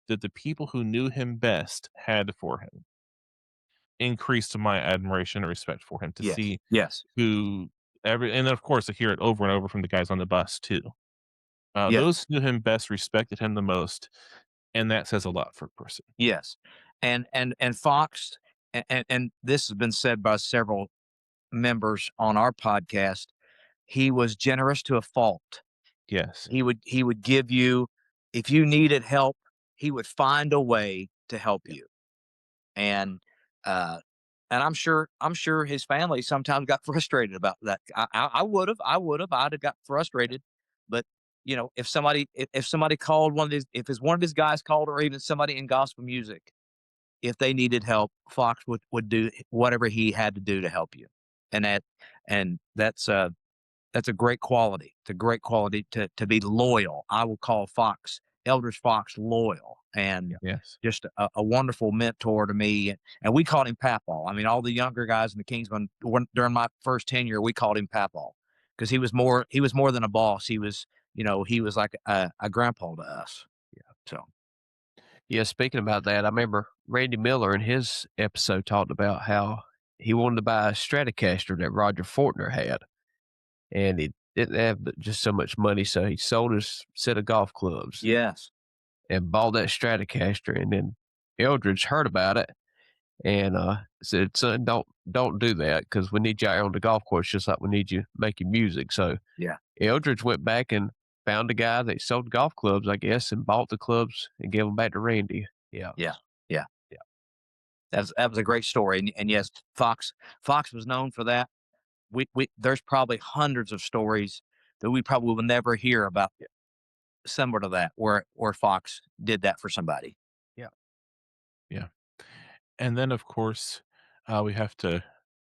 that the people who knew him best had for him increased my admiration and respect for him to see and then of course to hear it over and over from the guys on the bus too. Those who knew him best respected him the most, and that says a lot for a person. Yes. And Fox, and this has been said by several members on our podcast, he was generous to a fault. Yes. He would give you, if you needed help, he would find a way to help you. And I'm sure his family sometimes got frustrated about that. I would have, I'd have got frustrated, but if somebody called if one of his guys called, or even somebody in gospel music, if they needed help, Fox would do whatever he had to do to help you. And that's a great quality. It's a great quality to be loyal. I will call Eldridge Fox loyal, and just a wonderful mentor to me. And we called him Papaw. I mean, all the younger guys in the Kingsmen, during my first tenure, we called him Papaw because he was more than a boss. He was like a grandpa to us. Yeah, speaking about that, I remember Randy Miller in his episode talked about how he wanted to buy a Stratocaster that Roger Fortner had, and he didn't have just so much money, so he sold his set of golf clubs. Yes. And bought that Stratocaster, and then Eldridge heard about it and said, "Son, don't do that, because we need you out here on the golf course just like we need you making music." So Yeah. Eldridge went back and found a guy that sold golf clubs, I guess, and bought the clubs and gave them back to Randy. Yeah. Yeah. That was a great story, and yes, Fox was known for that. We there's probably hundreds of stories that we probably will never hear about similar to that, where Fox did that for somebody. Yeah. And then, of course, we have to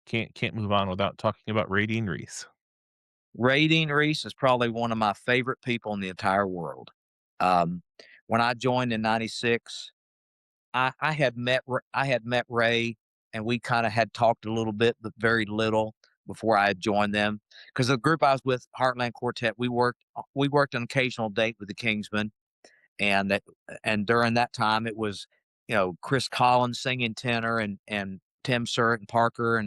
can't move on without talking about Dean Reese. Dean Reese is probably one of my favorite people in the entire world. When I joined in '96, I had met Ray, and we kind of had talked a little bit, but very little before I had joined them. Because the group I was with, Heartland Quartet, we worked an occasional date with the Kingsmen, and during that time it was, Chris Collins singing tenor, and Tim Surratt and Parker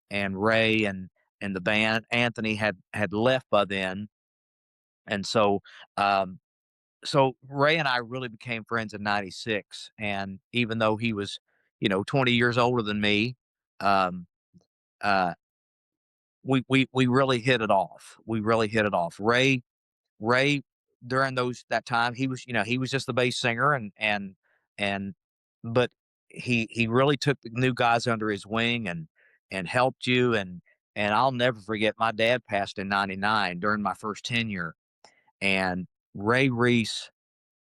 and Ray and the band. Anthony had left by then, and so Ray and I really became friends in '96, and even though he was, 20 years older than me, um, uh, we really hit it off. We really hit it off. Ray during that time, he was just the bass singer, and but he really took the new guys under his wing and helped you, and I'll never forget, my dad passed in '99 during my first tenure, and Ray Reese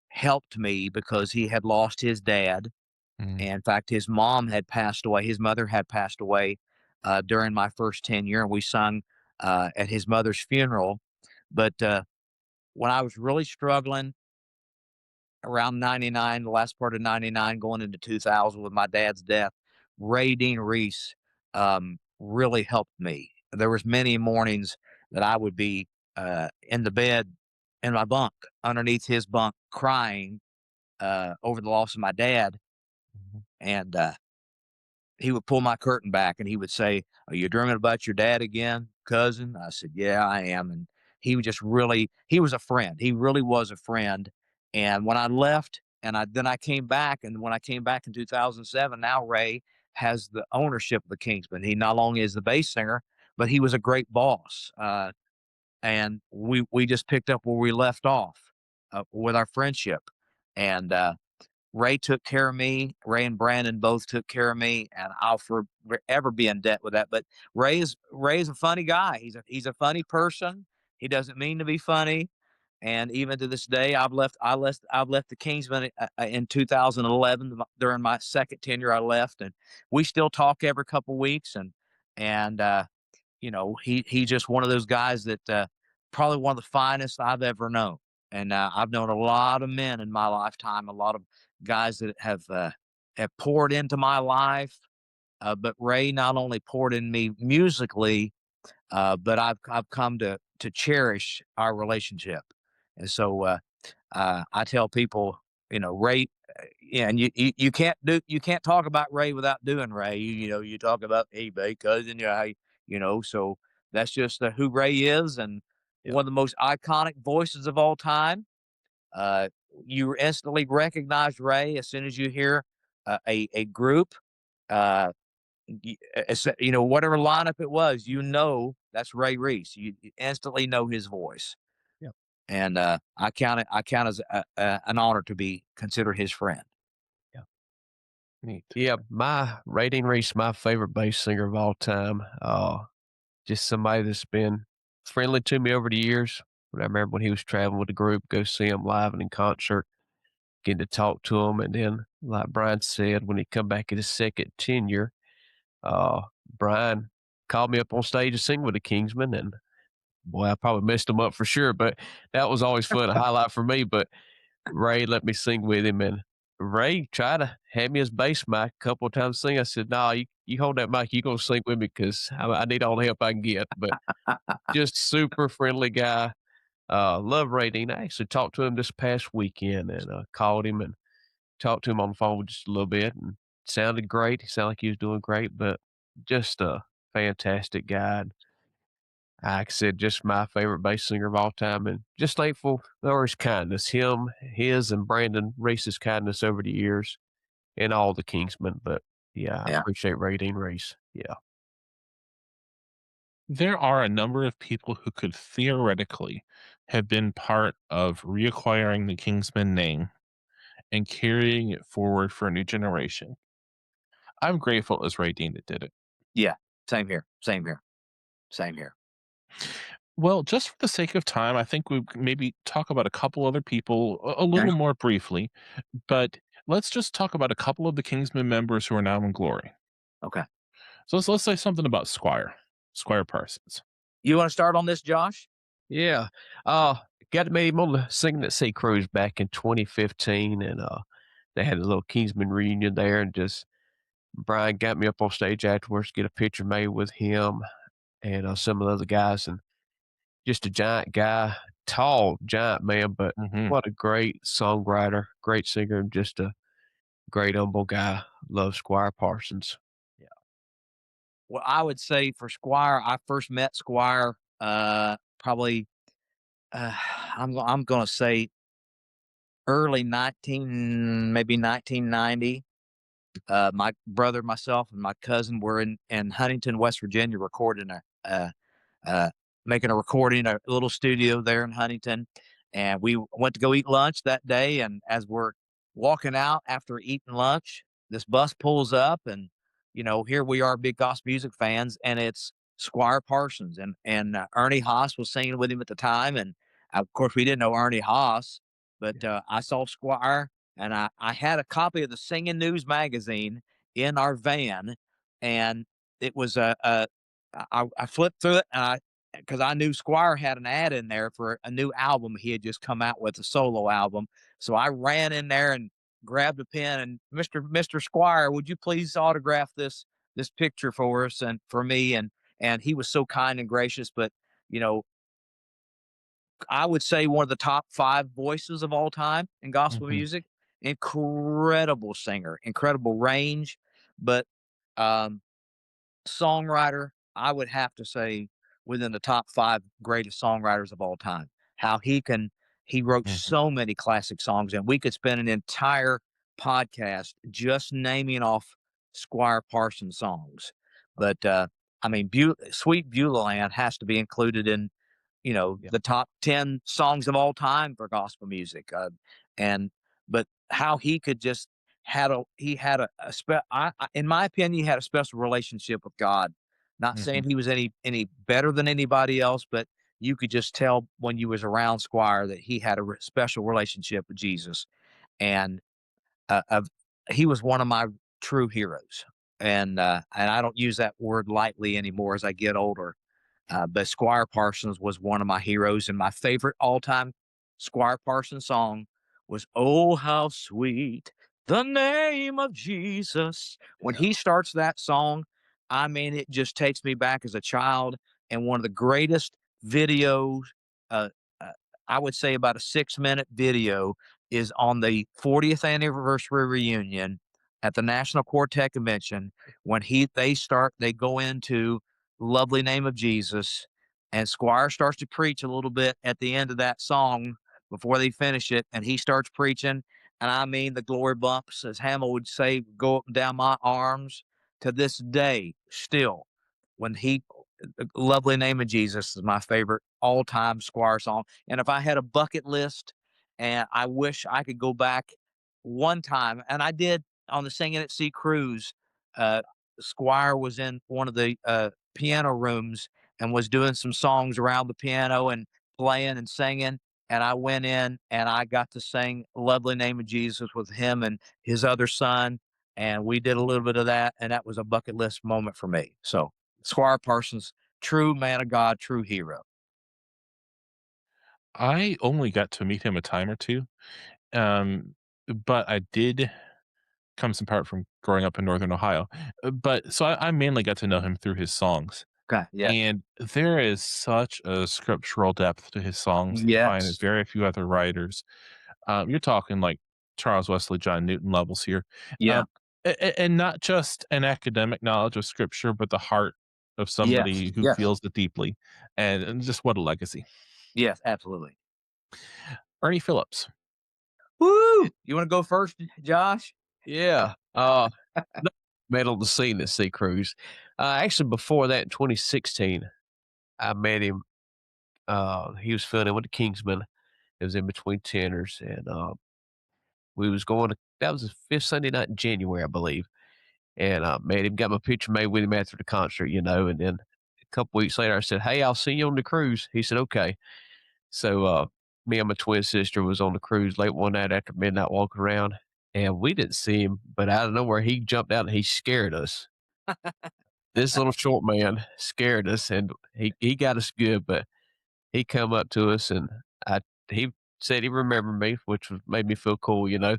helped me because he had lost his dad. And in fact, his mom had passed away. His mother had passed away during my first tenure, and we sung at his mother's funeral. But when I was really struggling around '99, the last part of '99, going into 2000 with my dad's death, Dean Reese really helped me. There was many mornings that I would be in the bed in my bunk, underneath his bunk, crying over the loss of my dad. And he would pull my curtain back and he would say, "Are you dreaming about your dad again, cousin?" I said, "Yeah, I am." And he was he was a friend. He really was a friend. And when I left, and then I came back, and when I came back in 2007, now Ray has the ownership of the Kingsmen. He not only is the bass singer, but he was a great boss. And we just picked up where we left off with our friendship. And Ray took care of me. Ray and Brandon both took care of me, and I'll forever be in debt with that. But Ray is a funny guy. He's a funny person. He doesn't mean to be funny, and even to this day, I've left the Kingsmen in 2011 during my second tenure. I left, and we still talk every couple weeks, and he's just one of those guys that probably one of the finest I've ever known. And I've known a lot of men in my lifetime, a lot of guys that have poured into my life. But Ray not only poured in me musically, but I've come to cherish our relationship. And so I tell people, Ray, and you can't talk about Ray without doing Ray. You talk about, "Hey, babe, cousin," so that's just who Ray is, and one of the most iconic voices of all time. You instantly recognize Ray as soon as you hear a group, whatever lineup it was, that's Ray Reese. You instantly know his voice. Yeah. And I count as an honor to be considered his friend. Yeah. Neat. Yeah, Dean Reese, my favorite bass singer of all time. Just somebody that's been friendly to me over the years. I remember when he was traveling with the group, go see him live and in concert, getting to talk to him. And then, like Bryan said, when he come back at his second tenure, Bryan called me up on stage to sing with the Kingsmen. And boy, I probably messed him up for sure, but that was always fun, a highlight for me. But Ray let me sing with him, and Ray tried to hand me his bass mic a couple of times to sing. I said, "No, you hold that mic. You gonna sing with me because I need all the help I can get." But just super friendly guy. Love Ray Dean. I actually talked to him this past weekend and called him and talked to him on the phone just a little bit, and sounded great. He sounded like he was doing great. But just a fantastic guy. Like I said, just my favorite bass singer of all time, and just thankful for his kindness, his and Brandon Reese's kindness over the years, and all the Kingsmen. But yeah, I Yeah. appreciate Dean Reese. Yeah. There are a number of people who could theoretically have been part of reacquiring the Kingsman name and carrying it forward for a new generation. I'm grateful it was Ray Dean that did it. Yeah. Same here. Same here. Same here. Well, just for the sake of time, I think we maybe talk about a couple other people a Okay. little more briefly, but let's just talk about a couple of the Kingsmen members who are now in glory. Okay. So let's say something about Squire Parsons. You want to start on this, Josh? Yeah. Got to meet him on the Singing at Sea cruise back in 2015, and they had a little Kingsman reunion there, and just Brian got me up on stage afterwards to get a picture made with him and some of the other guys, and just a giant guy, tall giant man, but Mhm. what a great songwriter, great singer, and just a great humble guy. Love Squire Parsons. Yeah. Well, I would say for Squire, I first met Squire probably I'm going to say early 1990. My brother, myself, and my cousin were in Huntington, West Virginia, recording uh, making a recording, a little studio there in Huntington. And we went to go eat lunch that day. And as we're walking out after eating lunch, this bus pulls up, and here we are, big gospel music fans, and it's Squire Parsons, and Ernie Haas was singing with him at the time. And of course, we didn't know Ernie Haas, but I saw Squire, and I had a copy of the Singing News magazine in our van, and it was I flipped through it, and because I knew Squire had an ad in there for a new album he had just come out with, a solo album. So I ran in there and grabbed a pen, and Mr. Squire, would you please autograph this picture for us and for me? And he was so kind and gracious. But you know, I would say one of the top 5 voices of all time in gospel Mhm. music. Incredible singer, incredible range, but um, songwriter, I would have to say within the top 5 greatest songwriters of all time. How he wrote Mhm. so many classic songs, and we could spend an entire podcast just naming off Squire Parsons songs. But I mean, Sweet Beulah Land has to be included in Yeah. the top 10 songs of all time for gospel music. And but how he could just he had in my opinion, he had a special relationship with God. Not saying Mhm. he was any better than anybody else, but you could just tell when you was around Squire that he had a special relationship with Jesus. And of he was one of my true heroes. And I don't use that word lightly anymore as I get older. But Squire Parsons was one of my heroes, and my favorite all-time Squire Parsons song was "Oh, how sweet the name of Jesus." When Yeah. he starts that song, I mean, it just takes me back as a child. And one of the greatest videos, uh, uh, I would say about a 6-minute video, is on the 40th anniversary reunion at the National Quartet Convention when they go into "Lovely Name of Jesus," and Squire starts to preach a little bit at the end of that song before they finish it, and he starts preaching, and I mean the glory bumps, as Hamill would say, go up and down my arms to this day. Still, when he "Lovely Name of Jesus" is my favorite all-time Squire song. And if I had a bucket list, and I wish I could go back one time, and I did on the Singing at Sea cruise. Uh, Squire was in one of the piano rooms and was doing some songs around the piano and playing and singing. And I went in and I got to sing "Lovely Name of Jesus" with him and his other son. And we did a little bit of that. And that was a bucket list moment for me. So Squire Parsons, true man of God, true hero. I only got to meet him a time or two, um, but I did comes in part from growing up in Northern Ohio. But so I mainly got to know him through his songs. Okay. Yeah. And there is such a scriptural depth to his songs that you find in Yes. very few other writers. You're talking like Charles Wesley, John Newton levels here. Yeah. And not just an academic knowledge of scripture, but the heart of somebody who Yes. feels it deeply, and just what a legacy. Yes, absolutely. Ernie Phillips. Woo! You want to go first, Josh? Yeah. Met on the scene at Sea Cruise. Actually, before that, in 2016, I met him. He was filling in with the Kingsmen. It was in between tenors, and we was going to. That was the fifth Sunday night in January, I believe. And met him, got my picture made with him after the concert, and then a couple weeks later, I said, "Hey, I'll see you on the cruise." He said, "Okay." So me and my twin sister was on the cruise late one night after midnight walking around, and we didn't see him, but out of nowhere, he jumped out and he scared us. This little short man scared us, and he got us good, but he come up to us, and he said he remembered me, which made me feel cool, Yeah.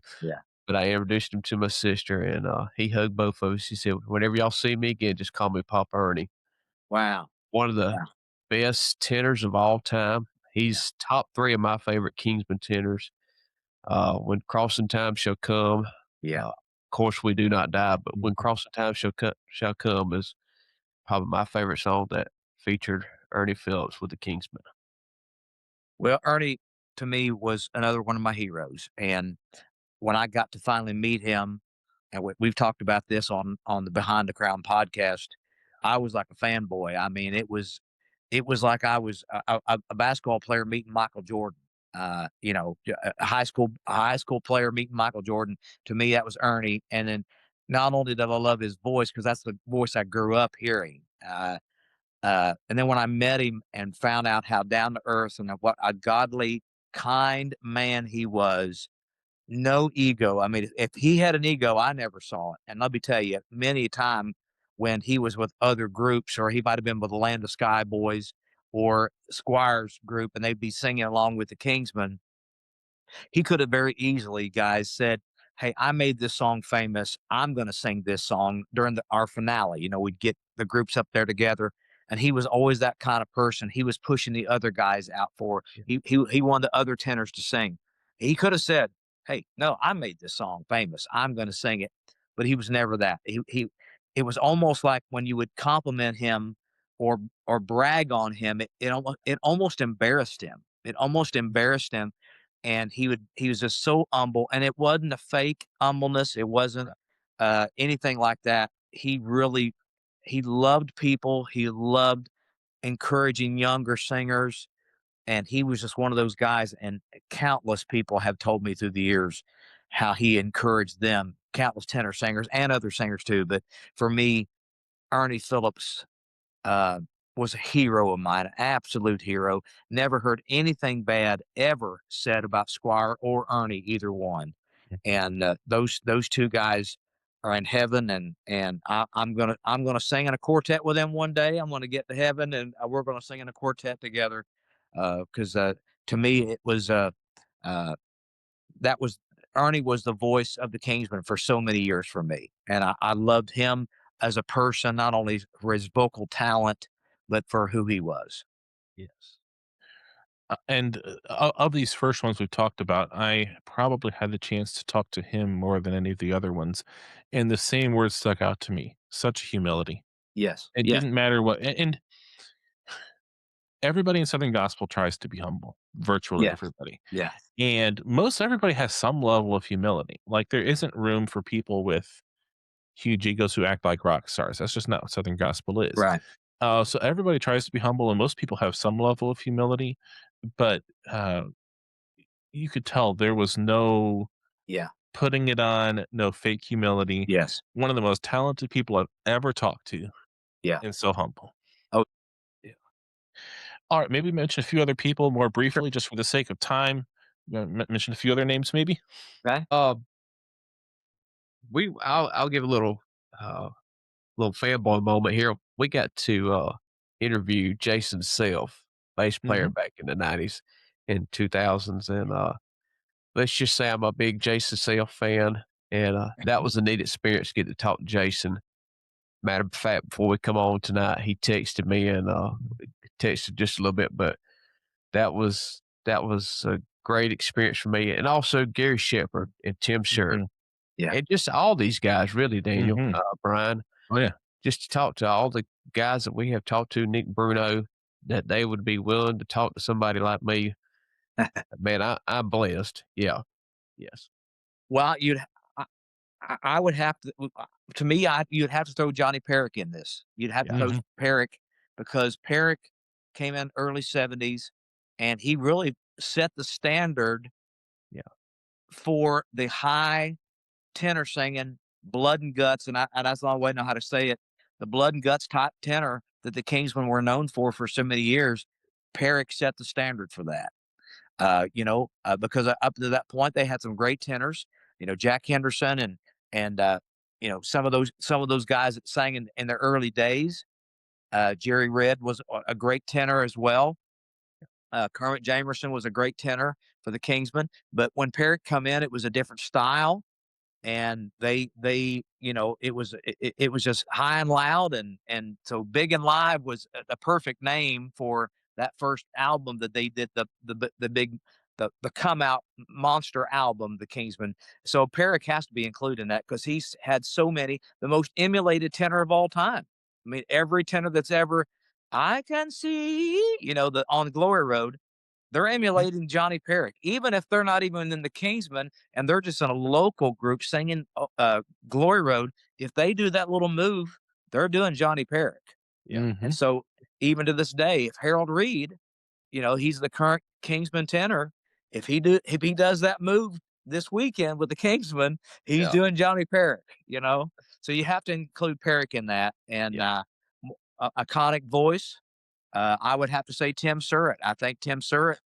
But I introduced him to my sister, and he hugged both of us. He said, "Whenever y'all see me again, just call me Papa Ernie." Wow. One of the Wow. best tenors of all time. He's top 3 of my favorite Kingsman tenors. When Crossing Time Shall Come, Yeah. of course we do not die, but When Crossing Time Shall Come is probably my favorite song that featured Ernie Phillips with the Kingsmen. Well, Ernie to me was another one of my heroes, and when I got to finally meet him, and we've talked about this on the Behind the Crown podcast, I was like a fanboy. I mean, it was like I was a basketball player meeting Michael Jordan. A high school player meeting Michael Jordan. To me, that was Ernie. And then not only did I love his voice because that's the voice I grew up hearing. And then when I met him and found out how down to earth and what a godly, kind man he was, no ego. I mean, if he had an ego, I never saw it. And let me tell you, many a time when he was with other groups, or he might have been with the Land of Sky Boys or Squire's group, and they'd be singing along with the Kingsmen, he could have very easily, guys, said, "Hey, I made this song famous. I'm going to sing this song during our finale." We'd get the groups up there together, and he was always that kind of person. He was pushing the other guys out for. He wanted the other tenors to sing. He could have said, "Hey, no, I made this song famous. I'm going to sing it," but he was never that. It was almost like when you would compliment him or brag on him, it almost embarrassed him. It almost embarrassed him, and he was just so humble, and it wasn't a fake humbleness. It wasn't anything like that. He loved people. He loved encouraging younger singers, and he was just one of those guys. And countless people have told me through the years how he encouraged them, countless tenor singers and other singers too. But for me, Ernie Phillips uh, was a hero of mine, an absolute hero. Never heard anything bad ever said about Squire or Ernie, either one. And those two guys are in heaven, and I'm gonna sing in a quartet with them one day. I'm gonna get to heaven, and we're gonna sing in a quartet together. Because to me, it was uh, that was Ernie was the voice of the Kingsmen for so many years for me, and I loved him as a person, not only for his vocal talent, but for who he was. Yes. And of these first ones we've talked about, I probably had the chance to talk to him more than any of the other ones. And the same words stuck out to me: such humility. Yes, It yes, didn't matter what, and everybody in Southern Gospel tries to be humble, virtually yes, everybody. yes, And most everybody has some level of humility. Like, there isn't room for people with huge egos who act like rock stars. That's just not what Southern Gospel is. right, So everybody tries to be humble, and most people have some level of humility, but you could tell there was no yeah, putting it on, no fake humility. yes, One of the most talented people I've ever talked to, yeah. and so humble. Oh, Yeah. All right, maybe mention a few other people more sure. briefly, just for the sake of time. Mention a few other names, maybe. Okay. Uh, I'll give a little fanboy moment here. We got to interview Jason Self, bass player Hmm. back in the 90s and 2000s, and let's just say I'm a big Jason Self fan, and that was a neat experience to get to talk to Jason. Matter of fact, before we come on tonight, he texted me and texted just a little bit, but that was a great experience for me, and also Gary Shepard and Tim Sherritt. Hmm. Yeah. And just all these guys, really, Daniel, Brian. Oh, yeah. Just to talk to all the guys that we have talked to, Nick Bruno, that they would be willing to talk to somebody like me. Man, I'm blessed. Yeah. Yes. Well, I would have to me, you'd have to throw Johnny Perrick in this. You'd have to Yeah. throw Perrick because Perrick came in early 70s, and he really set the standard Yeah. for the high tenor singing, blood and guts, and that's the only way I know how to say it. The blood and guts type tenor that the Kingsmen were known for so many years. Perrick set the standard for that. Because up to that point they had some great tenors. Jack Henderson and some of those guys that sang in their early days. Jerry Red was a great tenor as well. Kermit Jamerson was a great tenor for the Kingsmen. But when Perrick come in, it was a different style, and it was just high and loud, and so Big and Live was a perfect name for that first album that they did, the come out monster album, the Kingsmen. So Perrick has to be included in that because he's had so many, the most emulated tenor of all time. I mean, every tenor that's ever, I can see, on Glory Road, they're emulating Johnny Perrick, even if they're not even in the Kingsmen and they're just in a local group singing Glory Road. If they do that little move, they're doing Johnny Perrick. Yeah. And so even to this day, if Harold Reed, he's the current Kingsman tenor, if he does that move this weekend with the Kingsmen, he's doing Johnny Perrick, So you have to include Perrick in that. And iconic voice. I would have to say Tim Surratt. I think Tim Surratt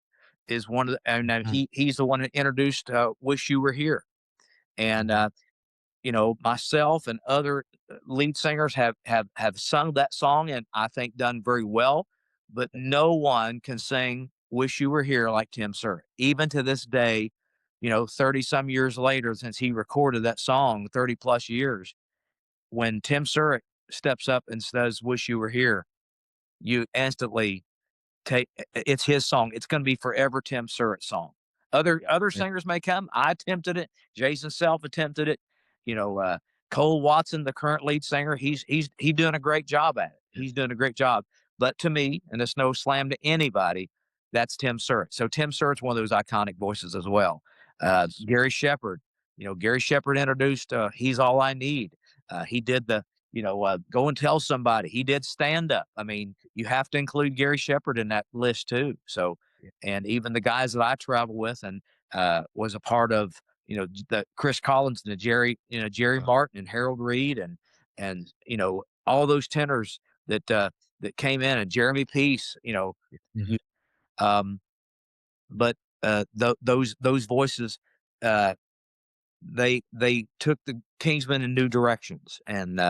is one of the, and he's the one that introduced "Wish You Were Here," and myself and other lead singers have sung that song, and I think done very well. But no one can sing "Wish You Were Here" like Tim Surratt, even to this day. 30 some years later, since he recorded that song, 30 plus years, when Tim Surratt steps up and says "Wish You Were Here," you instantly it's his song. It's going to be forever Tim Surratt's song. Other singers may come. I attempted it. Jason Self attempted it. Cole Watson, the current lead singer, he's doing a great job at it. He's doing a great job. But to me, and it's no slam to anybody, that's Tim Surratt. So Tim Surratt's one of those iconic voices as well. Gary Shepard, Gary Shepard introduced "He's All I Need." He did the Go and Tell Somebody. He did stand up. I mean, you have to include Gary Shepard in that list too. So, and even the guys that I travel with and was a part of, the Chris Collins and the Jerry Martin and Harold Reed and all those tenors that came in, and Jeremy Peace, but those voices, they took the Kingsmen in new directions. And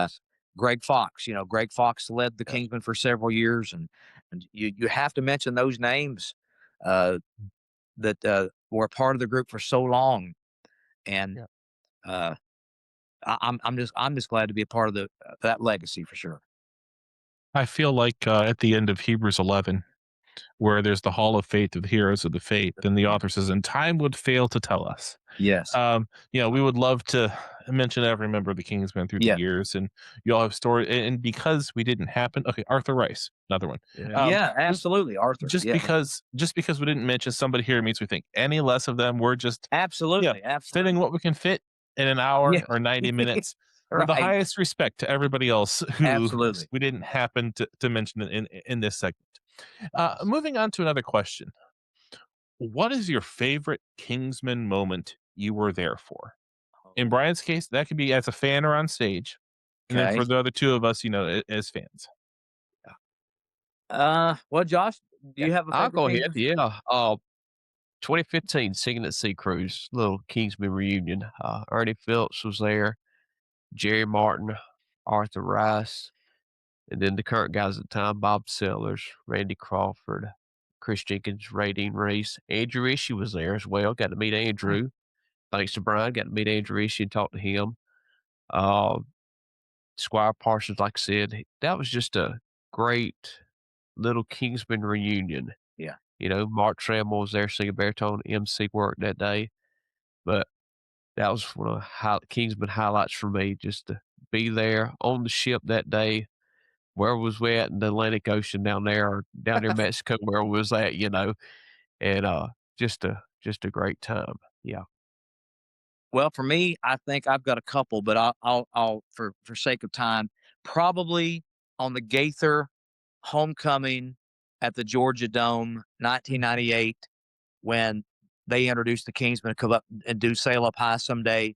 Greg Fox, Greg Fox led the Kingsmen for several years, and you have to mention those names that were part of the group for so long. And I'm just glad to be a part of that legacy for sure. I feel like at the end of Hebrews 11, where there's the Hall of Faith of the heroes of the faith, and the author says, "And time would fail to tell us." Yes. We would love to mention every member of the Kingsmen through the years, and you all have stories. And because we didn't happen, okay, Arthur Rice, another one. Absolutely, Arthur. Just because we didn't mention somebody here means we think any less of them. We're just absolutely fitting what we can fit in an hour or 90 minutes. With the highest respect to everybody else who we didn't happen to mention in this segment. Moving on to another question. What is your favorite Kingsman moment you were there for? In Brian's case, that could be as a fan or on stage. And then for the other two of us, as fans. Well, Josh, do you have a favorite? I'll go ahead. Yeah. 2015 Singing at Sea Cruise, little Kingsman reunion. Ernie Phillips was there, Jerry Martin, Arthur Rice, and then the current guys at the time, Bob Sellers, Randy Crawford, Chris Jenkins, Dean Reese. Andrew Ritchie was there as well. Got to meet Andrew. Thanks to Brian, got to meet Andrew Ritchie and talk to him. Squire Parsons, like I said, that was just a great little Kingsman reunion. Yeah. Mark Trammell was there singing baritone, MC work that day. But that was one of the Kingsman highlights for me, just to be there on the ship that day. Where was we at in the Atlantic Ocean down there, or down near Mexico, where was that, and just a great time. Yeah. Well, for me, I think I've got a couple, but I'll for sake of time, probably on the Gaither homecoming at the Georgia Dome, 1998, when they introduced the Kingsmen to come up and do Sail Up High Someday,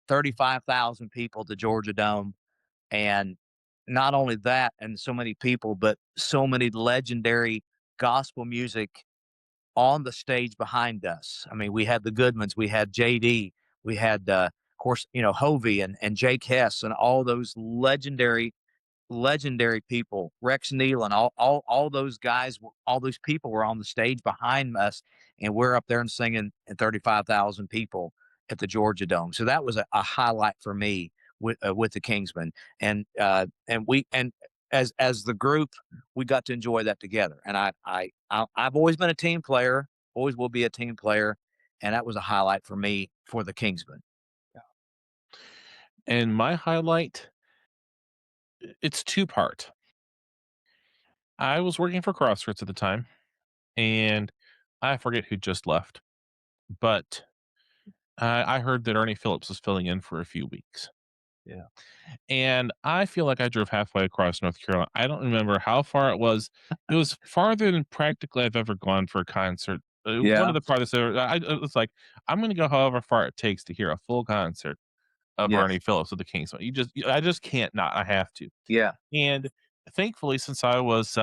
35,000 people at the Georgia Dome. And not only that, and so many people, but so many legendary gospel music on the stage behind us. I mean, we had the Goodmans, we had JD, we had, of course, Hovey and Jake Hess and all those legendary people, Rex Neal and all those guys, all those people were on the stage behind us, and we're up there and singing, and 35,000 people at the Georgia Dome. So that was a highlight for me with the Kingsmen, and as the group, we got to enjoy that together. And I've always been a team player, always will be a team player, and that was a highlight for me for the Kingsmen. And my highlight, it's two-part. I was working for Crossroads at the time, and I forget who just left, but I heard that Ernie Phillips was filling in for a few weeks. Yeah. And I feel like I drove halfway across North Carolina. I don't remember how far it was. It was farther than practically I've ever gone for a concert. One of the farthest ever. It's like, I'm going to go however far it takes to hear a full concert of Yes. Ernie Phillips with the Kingsmen. I just can't not. I have to. Yeah. And thankfully, since I was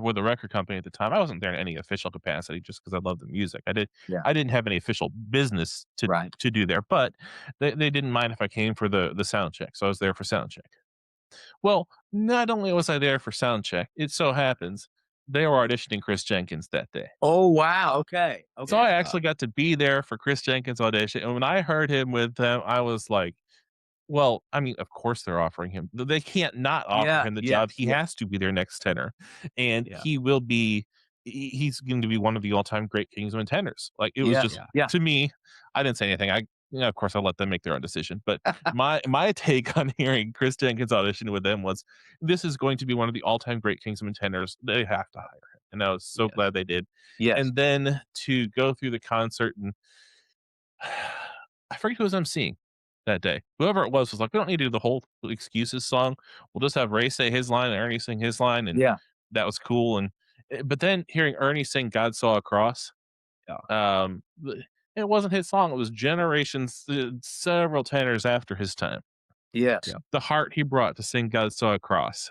with the record company at the time, I wasn't there in any official capacity just because I love the music. Yeah. I didn't have any official business to do there, but they didn't mind if I came for the sound check. So I was there for sound check. Well, not only was I there for sound check, it so happens they were auditioning Chris Jenkins that day. Oh, wow. Okay. So I actually got to be there for Chris Jenkins' audition. And when I heard him with them, I was like, well, I mean, of course they're offering him. They can't not offer him the job. He has to be their next tenor, and he will be. He's going to be one of the all-time great Kingsmen tenors. Like it was just to me. I didn't say anything. Of course, I let them make their own decision. But my take on hearing Chris Jenkins audition with them was, this is going to be one of the all-time great Kingsmen tenors. They have to hire him, and I was so glad they did. Yes. And then to go through the concert, and I forget who was emceeing that day. Whoever it was like, we don't need to do the whole excuses song. We'll just have Ray say his line and Ernie sing his line. And that was cool. And but then hearing Ernie sing God Saw a Cross, it wasn't his song. It was generations, several tenors after his time. Yes. The heart he brought to sing God Saw a Cross.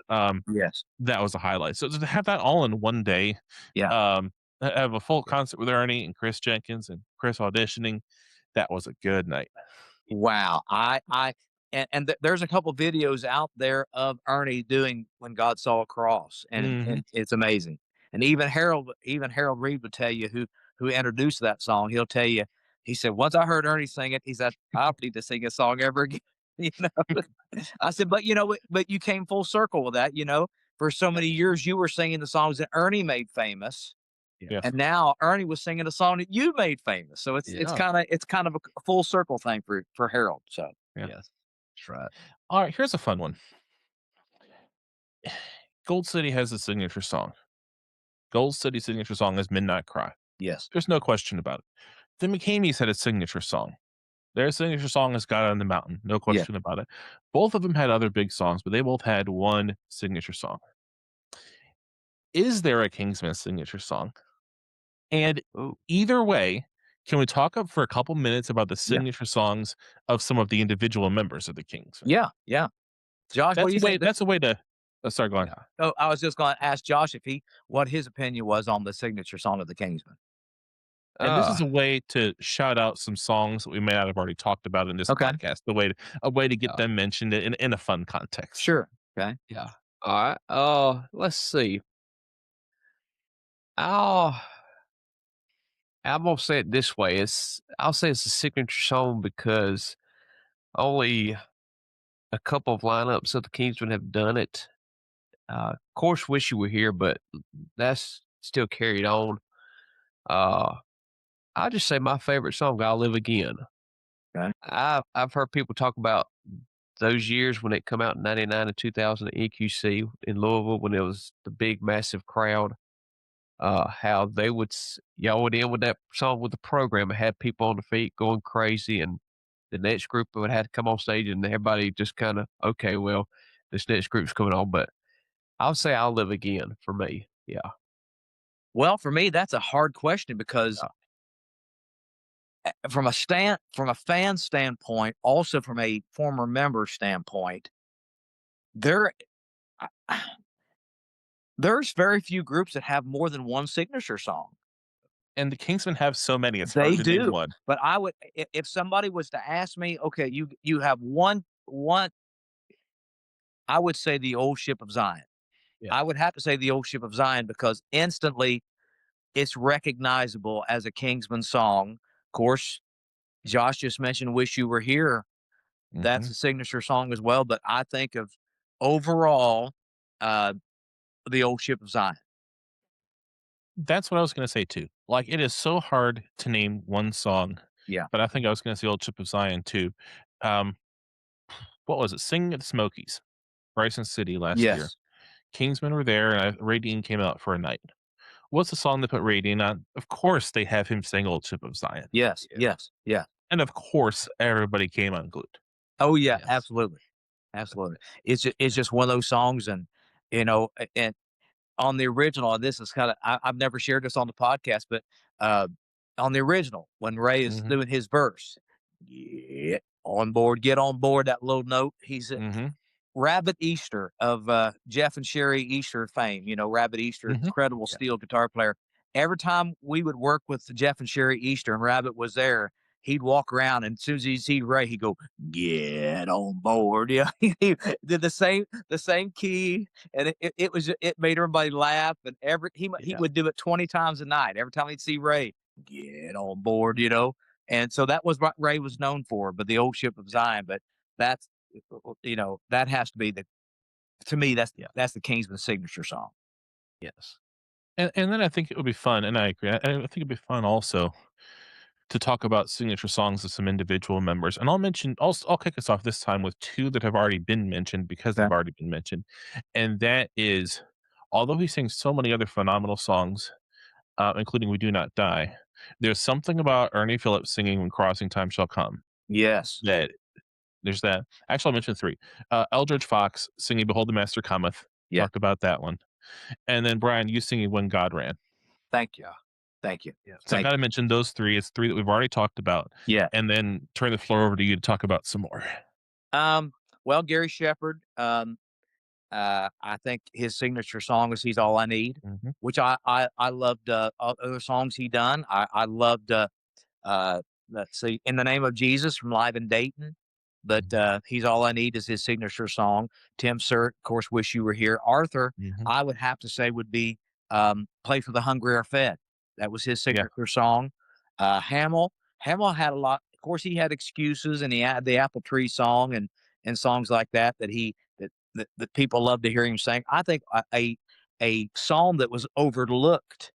Yes. That was a highlight. So to have that all in one day, have a full concert with Ernie and Chris Jenkins and Chris auditioning, that was a good night. Wow. There's a couple videos out there of Ernie doing When God Saw a Cross, and it's amazing. And even Harold Reed would tell you, who introduced that song. He'll tell you, he said, once I heard Ernie sing it, he said, I don't need to sing a song ever again. I said, but you came full circle with that. For so many years you were singing the songs that Ernie made famous. Yes. And now Ernie was singing a song that you made famous. So it's kind of a full circle thing for Harold. So yes, that's right. All right, here's a fun one. Gold City has a signature song. Gold City's signature song is Midnight Cry. Yes. There's no question about it. The McCameys had a signature song. Their signature song is God on the Mountain. No question about it. Both of them had other big songs, but they both had one signature song. Is there a Kingsman signature song? And either way, can we talk for a couple minutes about the signature songs of some of the individual members of the Kingsmen? Yeah. Josh, what do you think? That's a way to. Sorry, go on. Oh, I was just going to ask Josh what his opinion was on the signature song of the Kingsmen. And this is a way to shout out some songs that we may not have already talked about in this podcast. A way to get them mentioned in a fun context. Sure. Okay. Yeah. All right. Let's see. I'm gonna say it this way. I'll say it's a signature song because only a couple of lineups of the Kingsmen have done it. Of course, Wish You Were Here, but that's still carried on. I'll just say my favorite song, I'll Live Again. Okay. I've heard people talk about those years when it come out in 99 and 2000 at EQC in Louisville when it was the big, massive crowd, how they would, y'all would end with that song with the program. It had people on the feet going crazy, and the next group would have to come on stage, and everybody just kind of, okay, well, this next group's coming on. But I'll say I'll Live Again for me. Yeah. Well, for me, that's a hard question because from a fan standpoint, also from a former member standpoint, there there's very few groups that have more than one signature song. And the Kingsmen have so many, it's They hard to name do. one. But I would, if somebody was to ask me, okay, you have one, I would say the Old Ship of Zion. Yeah. I would have to say the Old Ship of Zion because instantly it's recognizable as a Kingsman song. Of course, Josh just mentioned "Wish You Were Here." That's a signature song as well. But I think of overall the Old Ship of Zion. That's what I was going to say too. Like, it is so hard to name one song. Yeah. But I think I was going to say Old Ship of Zion too. Um, what was it? Singing at the Smokies, Bryson City last year. Yes. Kingsmen were there, and Ray Dean came out for a night. What's the song they put Ray Dean on? Of course, they have him sing Old Ship of Zion. Yes. Yes. Yeah. And of course, everybody came unglued. Oh yeah. Yes. Absolutely. Absolutely. It's just one of those songs, and and on the original, and this is kind of I've never shared this on the podcast, but on the original, when Ray is doing his verse, get on board, that little note. He's Rabbit Easter of Jeff and Sherry Easter fame. Rabbit Easter, incredible steel guitar player. Every time we would work with Jeff and Sherry Easter and Rabbit was there, he'd walk around, and as soon as he'd see Ray, he'd go, "Get on board." Yeah, he did the same key, and it made everybody laugh. And he would do it 20 times a night. Every time he'd see Ray, "Get on board," And so that was what Ray was known for. But the Old Ship of Zion, but that's that has to be to me that's the Kingsman signature song. Yes. And then I think it would be fun, and I agree. I think it'd be fun also to talk about signature songs of some individual members. And I'll kick us off this time with two that have already been mentioned because they've already been mentioned. And that is, although he sings so many other phenomenal songs, including "We Do Not Die," there's something about Ernie Phillips singing "When Crossing Time Shall Come." Yes. There's that. Actually, I'll mention three. Eldridge Fox singing "Behold the Master Cometh." Yeah. Talked about that one. And then Brian, you singing "When God Ran." Thank you. Thank you. Yeah. So I got to mention those three. It's three that we've already talked about. Yeah. And then turn the floor over to you to talk about some more. Well, Gary Shepherd, I think his signature song is "He's All I Need," which I loved. Other songs he done. I loved. Let's see, "In the Name of Jesus" from Live in Dayton. But "He's All I Need" is his signature song. Tim Surt, of course, "Wish You Were Here." Arthur, I would have to say would be "Play for the Hungry Are Fed." That was his signature song. Hamill had a lot. Of course, he had "Excuses," and he had the Apple Tree song and songs like that that people love to hear him sing. I think a song that was overlooked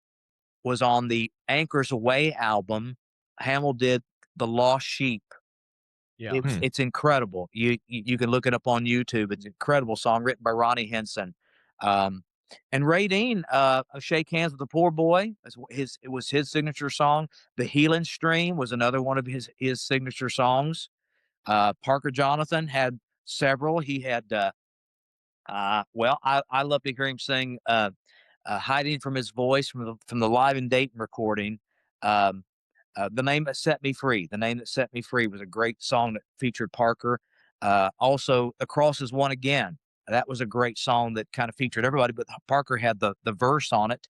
was on the Anchors Away album. Hamill did "The Lost Sheep." Yeah. It's incredible. You can look it up on YouTube. It's an incredible song written by Ronnie Henson. And Ray Dean, "Shake Hands with the Poor Boy." It was his signature song. "The Healing Stream" was another one of his signature songs. Parker Jonathan had several. He had I love to hear him sing "Hiding from His Voice" from the Live in Dayton recording. "The Name That Set Me Free." "The Name That Set Me Free" was a great song that featured Parker. Also, "The Cross Is Won Again." That was a great song that kind of featured everybody, but Parker had the verse on it.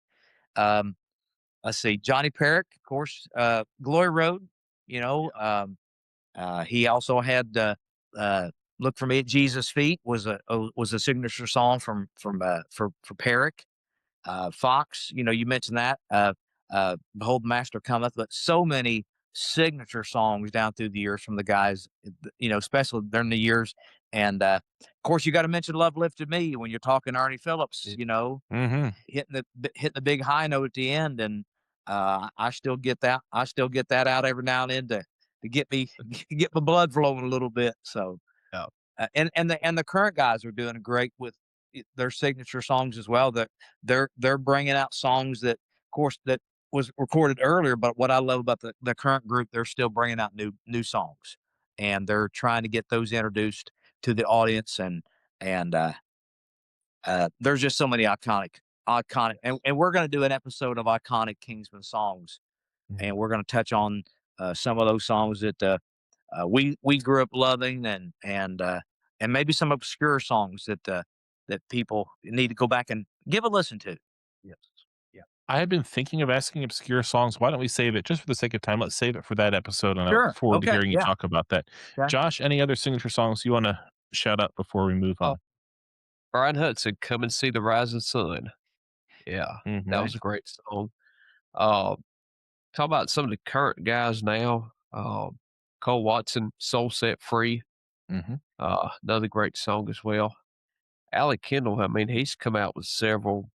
Let's see, Johnny Perrick, of course, "Glory Road." He also had "Look for Me at Jesus' Feet" was a signature song for Perrick. Fox, you mentioned that. "Behold the Master Cometh," but so many signature songs down through the years from the guys, especially during the years. And of course, you got to mention "Love Lifted Me" when you're talking Ernie Phillips. Hitting the big high note at the end, and I still get that. I still get that out every now and then to get me get my blood flowing a little bit. So, Yeah. and the current guys are doing great with their signature songs as well. That they're bringing out songs that, of course, that was recorded earlier. But what I love about the current group, they're still bringing out new songs, and they're trying to get those introduced to the audience. And there's just so many iconic, and we're going to do an episode of iconic Kingsman songs, and we're going to touch on some of those songs that we grew up loving, and maybe some obscure songs that people need to go back and give a listen to. Yes. Yeah. I have been thinking of asking obscure songs. Why don't we save it just for the sake of time? Let's save it for that episode, and I Sure. look forward to Okay. hearing you Yeah. talk about that. Okay. Josh, any other signature songs you want to shout out before we move on? Bryan Hutson, Come and See the Rising Sun. Yeah, that was a great song. Talk about some of the current guys now. Cole Watson, Soul Set Free. Another great song as well. Alec Kendall, I mean, he's come out with several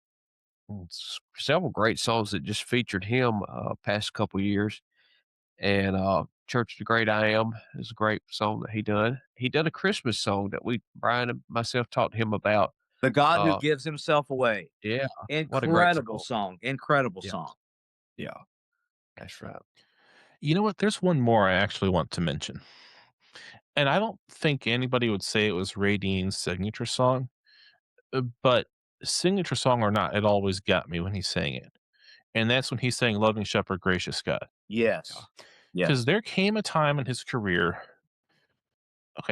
great songs that just featured him past couple years. And Church of the Great I Am is a great song that he done. He done a Christmas song that Brian and myself talked to him about. The God Who Gives Himself Away. Yeah. Incredible song. Incredible song. Yeah. That's right. You know what? There's one more I actually want to mention. And I don't think anybody would say it was Ray Dean's signature song, but signature song or not, it always got me when he sang it. And that's when he sang Loving Shepherd, Gracious God. Yes. Because there came a time in his career,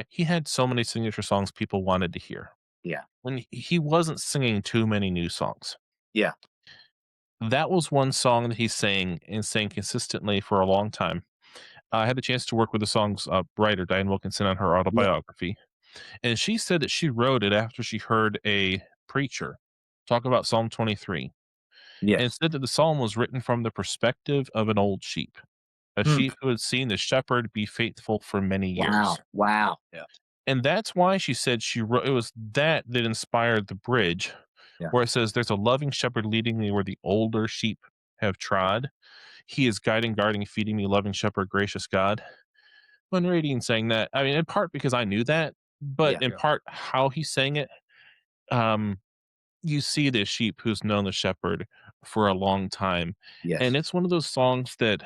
he had so many signature songs people wanted to hear. Yeah. When he wasn't singing too many new songs. Yeah. That was one song that he sang and sang consistently for a long time. I had the chance to work with the song's writer, Diane Wilkinson, on her autobiography. And she said that she wrote it after she heard a preacher talk about Psalm 23. And said that the psalm was written from the perspective of an old sheep, a sheep who had seen the shepherd be faithful for many years. Wow. Yeah. And that's why she said she wrote, it was that inspired the bridge where it says, there's a loving shepherd leading me where the older sheep have trod. He is guiding, guarding, feeding me, loving shepherd, gracious God. When Ray Dean sang that, I mean, in part because I knew that, but in part how he sang it, you see this sheep who's known the shepherd for a long time. And it's one of those songs that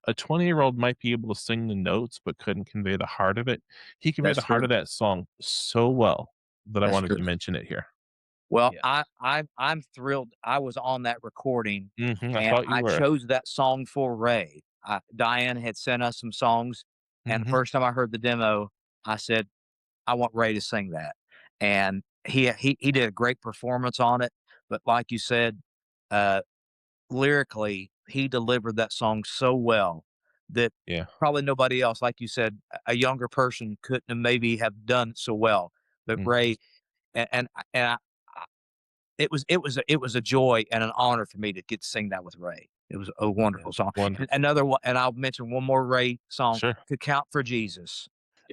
a 20-year-old might be able to sing the notes, but couldn't convey the heart of it. He conveyed the heart of that song so well that I wanted to mention it here. Well, I'm thrilled. I was on that recording, I and I chose that song for Ray. Diane had sent us some songs, and the first time I heard the demo, I said, I want Ray to sing that. And he did a great performance on it. But like you said, lyrically, he delivered that song so well that probably nobody else, like you said, a younger person couldn't maybe have done it so well. But Ray, and it was a joy and an honor for me to get to sing that with Ray. It was a wonderful song. Another one, and I'll mention one more Ray song, "To Count for Jesus."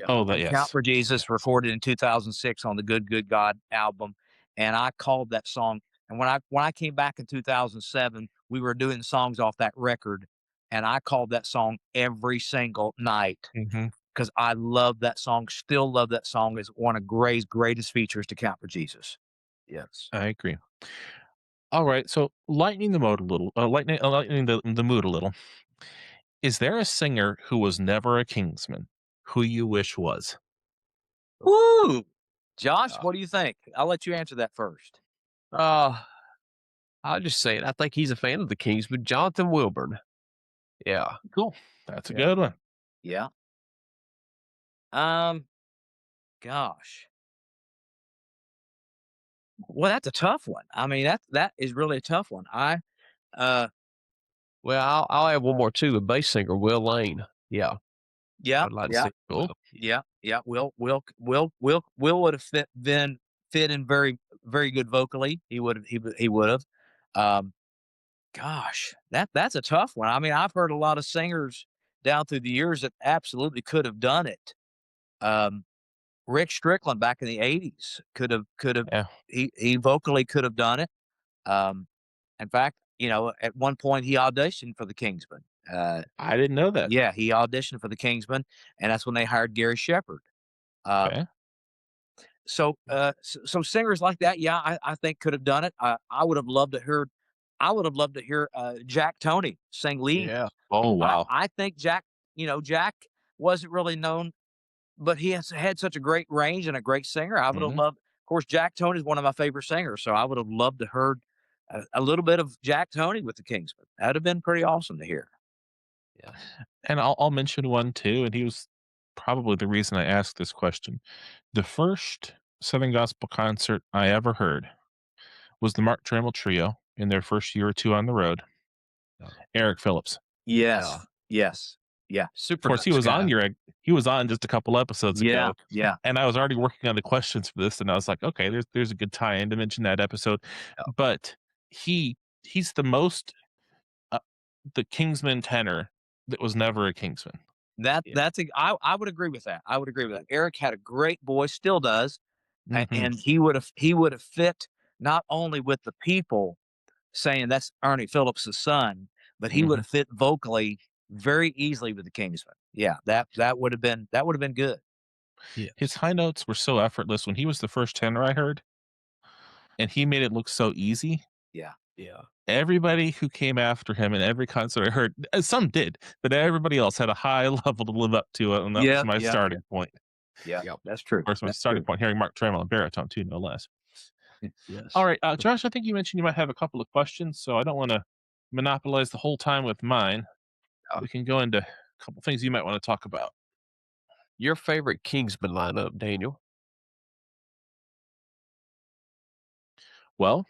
"Count for Jesus," recorded in 2006 on the Good Good God album, and I called that song. And when I came back in 2007, we were doing songs off that record, and I called that song every single night because I love that song. Still love that song. Is one of Ray's greatest features, "To Count for Jesus." Yes, I agree. All right, so lightening the mood a little. Lightening the mood a little. Is there a singer who was never a Kingsman who you wish was? Woo! Josh, what do you think? I'll let you answer that first. I'll just say it. I think he's a fan of the Kingsmen, Jonathan Wilburn. Yeah. Cool. That's a good one. Yeah. Gosh. Well, that's a tough one. I mean, that is really a tough one. Well, I'll add one more too. The bass singer, Will Lane. Yeah. Yeah. I'd like to see Cool. Yeah. Will would have fit in very, very good vocally. He would have. Gosh, that's a tough one. I mean, I've heard a lot of singers down through the years that absolutely could have done it. Rick Strickland back in the 80s could have. He vocally could have done it. In fact, at one point he auditioned for the Kingsmen, I didn't know that. Yeah, he auditioned for the Kingsmen, and that's when they hired Gary Shepard. Okay. So singers like that, yeah, I think could have done it. I would have loved to hear. I would have loved to hear Jack Toney sing lead. Yeah. Oh wow. I think Jack. Jack wasn't really known, but he has had such a great range and a great singer. I would have loved. Of course, Jack Toney is one of my favorite singers, so I would have loved to heard a little bit of Jack Toney with the Kingsmen. That'd have been pretty awesome to hear. Yeah. And I'll mention one too, and he was probably the reason I asked this question. The first Southern Gospel concert I ever heard was the Mark Trammell Trio in their first year or two on the road. Yeah. Eric Phillips. Yes. Yes. Yeah. Super. Of course, he was on just a couple episodes ago. Yeah. And I was already working on the questions for this, and I was like, okay, there's a good tie-in to mention that episode. Yeah. But he's the most the Kingsman tenor that was never a Kingsman. I would agree with that. I would agree with that. Eric had a great voice, still does, and he would have fit not only with the people saying that's Ernie Phillips' son, but he would have fit vocally very easily with the Kingsmen. Yeah, that would have been good. Yeah. His high notes were so effortless when he was the first tenor I heard, and he made it look so easy. Yeah. Everybody who came after him in every concert I heard, some did, but everybody else had a high level to live up to it, and that was my starting point. Yeah, that's true. Of course, my starting point, hearing Mark Trammell and baritone too, no less. Yes. All right, Josh, I think you mentioned you might have a couple of questions, so I don't want to monopolize the whole time with mine. We can go into a couple things you might want to talk about. Your favorite Kingsman lineup, Daniel? Well,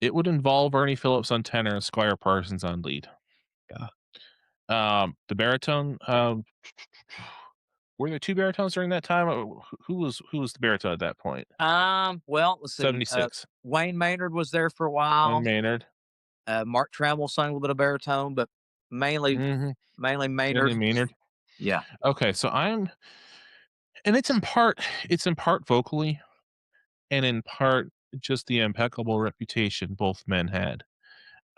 it would involve Ernie Phillips on tenor and Squire Parsons on lead. Yeah. The baritone, were there two baritones during that time? Who was the baritone at that point? Well, let's see. 76. Wayne Maynard was there for a while. Wayne Maynard. Mark Trammell sang a little bit of baritone, but mainly Maynard. Mainly Maynard. Yeah. Okay, so and it's in part vocally, and in part just the impeccable reputation both men had,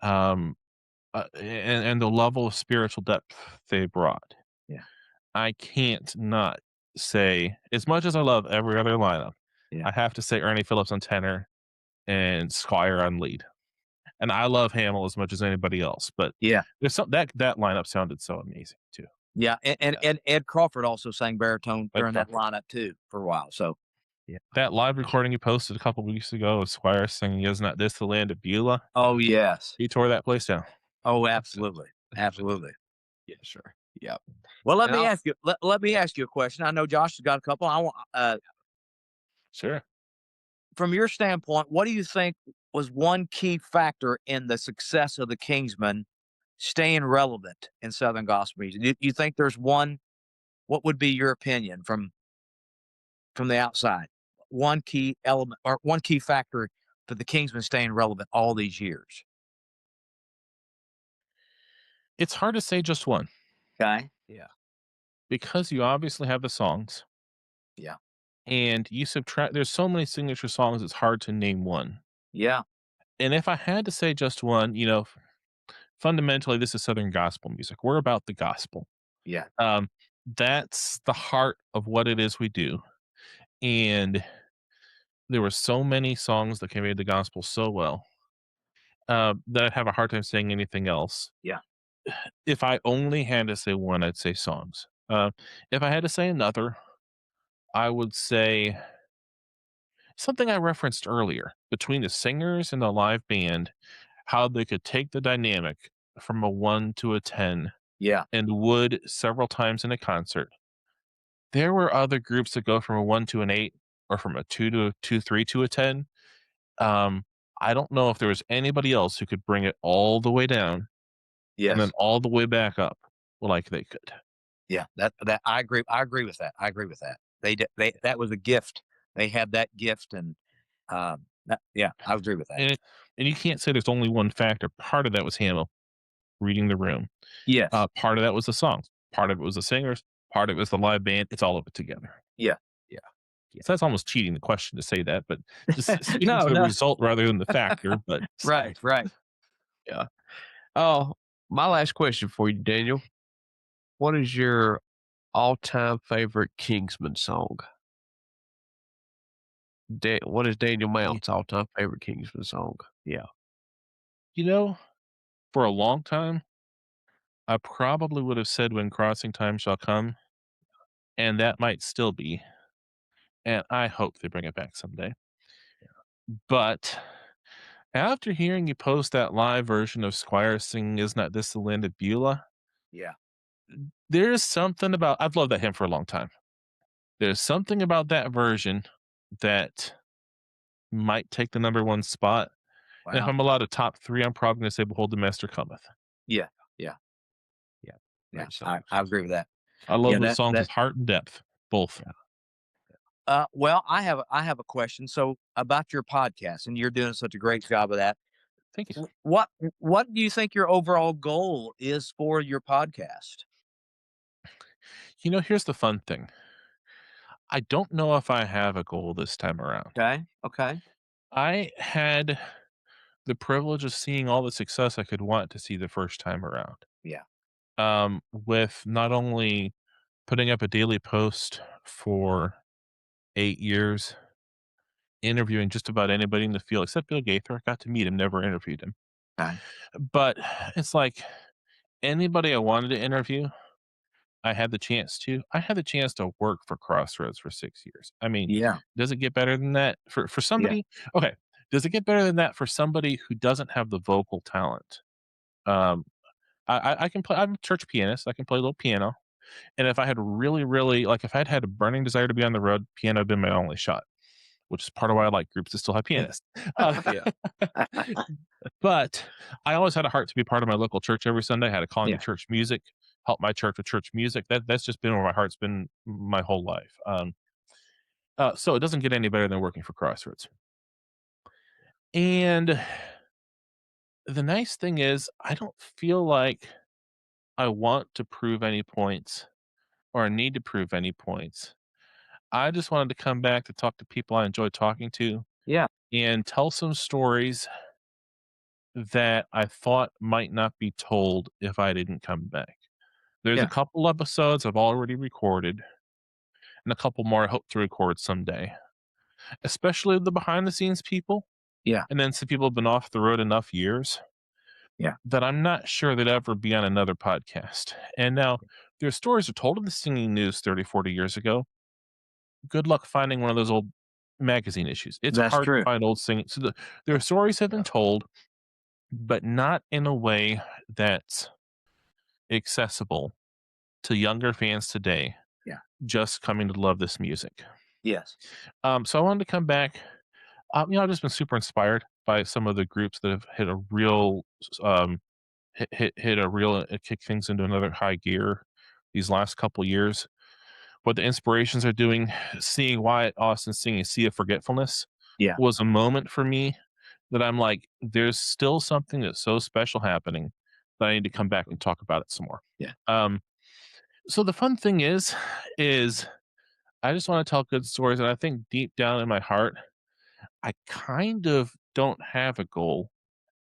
and the level of spiritual depth they brought. Yeah. I can't not say, as much as I love every other lineup, I have to say Ernie Phillips on tenor and Squire on lead. And I love Hamill as much as anybody else, but there's some that lineup sounded so amazing too. Yeah, and Ed Crawford also sang baritone during that lineup too for a while. So that live recording you posted a couple weeks ago of Squire singing "Is Not This the Land of Beulah"? Oh yes, he tore that place down. Oh, absolutely. Yeah, sure. Yeah. Well, let me ask you. Let me ask you a question. I know Josh has got a couple. I want. Sure. From your standpoint, what do you think was one key factor in the success of the Kingsmen staying relevant in Southern gospel music? Do you think there's one? What would be your opinion from the outside? One key element or one key factor for the Kingsmen staying relevant all these years? It's hard to say just one. Okay. Yeah. Because you obviously have the songs. Yeah. And you subtract, there's so many signature songs, it's hard to name one. Yeah. And if I had to say just one, fundamentally, this is Southern gospel music. We're about the gospel. Yeah. That's the heart of what it is we do. And there were so many songs that conveyed the gospel so well that I'd have a hard time saying anything else. Yeah. If I only had to say one, I'd say songs. If I had to say another, I would say something I referenced earlier between the singers and the live band, how they could take the dynamic from a 1 to a 10. Yeah. And would several times in a concert. There were other groups that go from a 1 to an 8 or from a 2 to a 2, 3 to a 10. I don't know if there was anybody else who could bring it all the way down. Yes. And then all the way back up like they could. Yeah, that I agree. I agree with that. They that was a gift. They had that gift, and I agree with that. And you can't say there's only one factor. Part of that was Hamill reading the room. Yes. Part of that was the songs. Part of it was the singers. Part of it was the live band. It's all of it together. Yeah. So that's almost cheating the question to say that, but just speaking to the result rather than the factor. But right. Yeah. Oh, My last question for you, Daniel. What is your all-time favorite Kingsman song? What is Daniel Mount's all-time favorite Kingsman song? Yeah. For a long time, I probably would have said When Crossing Time Shall Come, and that might still be. And I hope they bring it back someday. But after hearing you post that live version of Squire singing Is Not This the Land of Beulah? Yeah. There's something about, I've loved that hymn for a long time. There's something about that version that might take the number one spot. Wow. And if I'm allowed a top three, I'm probably going to say Behold the Master Cometh. Yeah. I agree with that. I love the songs with heart and depth, both. Well, I have a question. So about your podcast, and you're doing such a great job of that. Thank you. What do you think your overall goal is for your podcast? Here's the fun thing. I don't know if I have a goal this time around. Okay. I had the privilege of seeing all the success I could want to see the first time around. Yeah. With not only putting up a daily post for 8 years, interviewing just about anybody in the field except Bill Gaither. I got to meet him, never interviewed him. Okay. But it's like anybody I wanted to interview, I had the chance to. I had the chance to work for Crossroads for 6 years. I mean, does it get better than that for somebody? Yeah. Okay, does it get better than that for somebody who doesn't have the vocal talent? I can play. I'm a church pianist. I can play a little piano. And if I had really, really like, if I'd had a burning desire to be on the road, piano would have been my only shot, which is part of why I like groups that still have pianists. But I always had a heart to be part of my local church every Sunday. I had a calling to church music, help my church with church music. That's just been where my heart's been my whole life. So it doesn't get any better than working for Crossroads. And the nice thing is, I don't feel like I want to prove any points or I need to prove any points. I just wanted to come back to talk to people I enjoy talking to. Yeah. And tell some stories that I thought might not be told if I didn't come back. There's a couple episodes I've already recorded and a couple more I hope to record someday, especially the behind the scenes people. Yeah. And then some people have been off the road enough years that I'm not sure they'd ever be on another podcast. And now their stories are told in the singing news 30, 40 years ago. Good luck finding one of those old magazine issues. It's hard to find old singing. So their stories have been told, but not in a way that's accessible to younger fans today. Just coming to love this music. Yes. So I wanted to come back. I've just been super inspired by some of the groups that have hit a real, kick things into another high gear these last couple years. What the inspirations are doing, seeing Wyatt Austin singing Sea of Forgetfulness was a moment for me that I'm like, there's still something that's so special happening that I need to come back and talk about it some more. So the fun thing is I just want to tell good stories. And I think deep down in my heart, I kind of don't have a goal,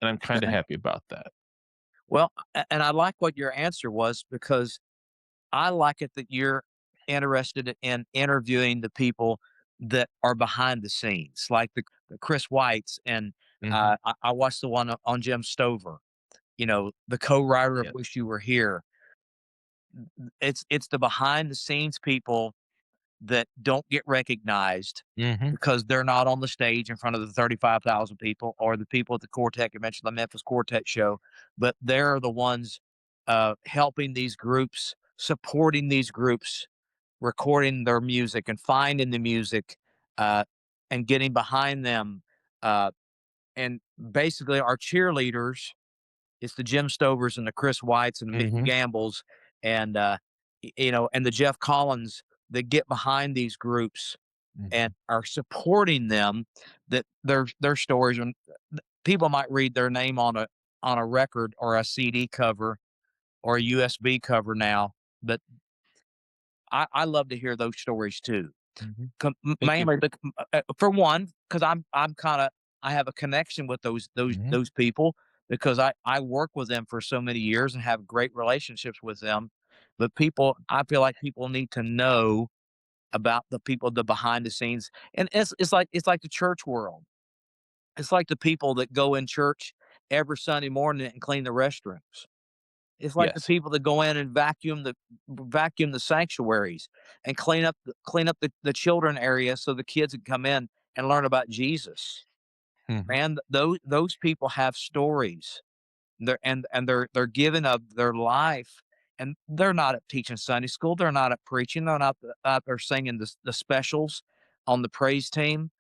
and I'm kind of happy about that. Well, and I like what your answer was, because I like it that you're interested in interviewing the people that are behind the scenes, like the Chris Whites. And I watched the one on Jim Stover, the co-writer of Wish You Were Here. It's the behind the scenes people that don't get recognized because they're not on the stage in front of the 35,000 people, or the people at the Quartet convention, the Memphis Quartet show, but they're the ones helping these groups, supporting these groups, recording their music and finding the music, and getting behind them. And basically our cheerleaders, it's the Jim Stovers and the Chris Whites and the Mickey Gambles and, and the Jeff Collins that get behind these groups and are supporting them, that their stories, and people might read their name on a record or a CD cover or a USB cover now, but I love to hear those stories too. Mainly for one, because I have a connection with those people, because I work with them for so many years and have great relationships with them. But I feel like people need to know about the behind the scenes. And it's like the church world. It's like the people that go in church every Sunday morning and clean the restrooms. It's like the Yes. people that go in and vacuum the sanctuaries and clean up the children area so the kids can come in and learn about Jesus. Mhm. And those people have stories. They're giving up their life, and they're not up teaching Sunday school. They're not up preaching. They're not out there singing the specials on the praise team.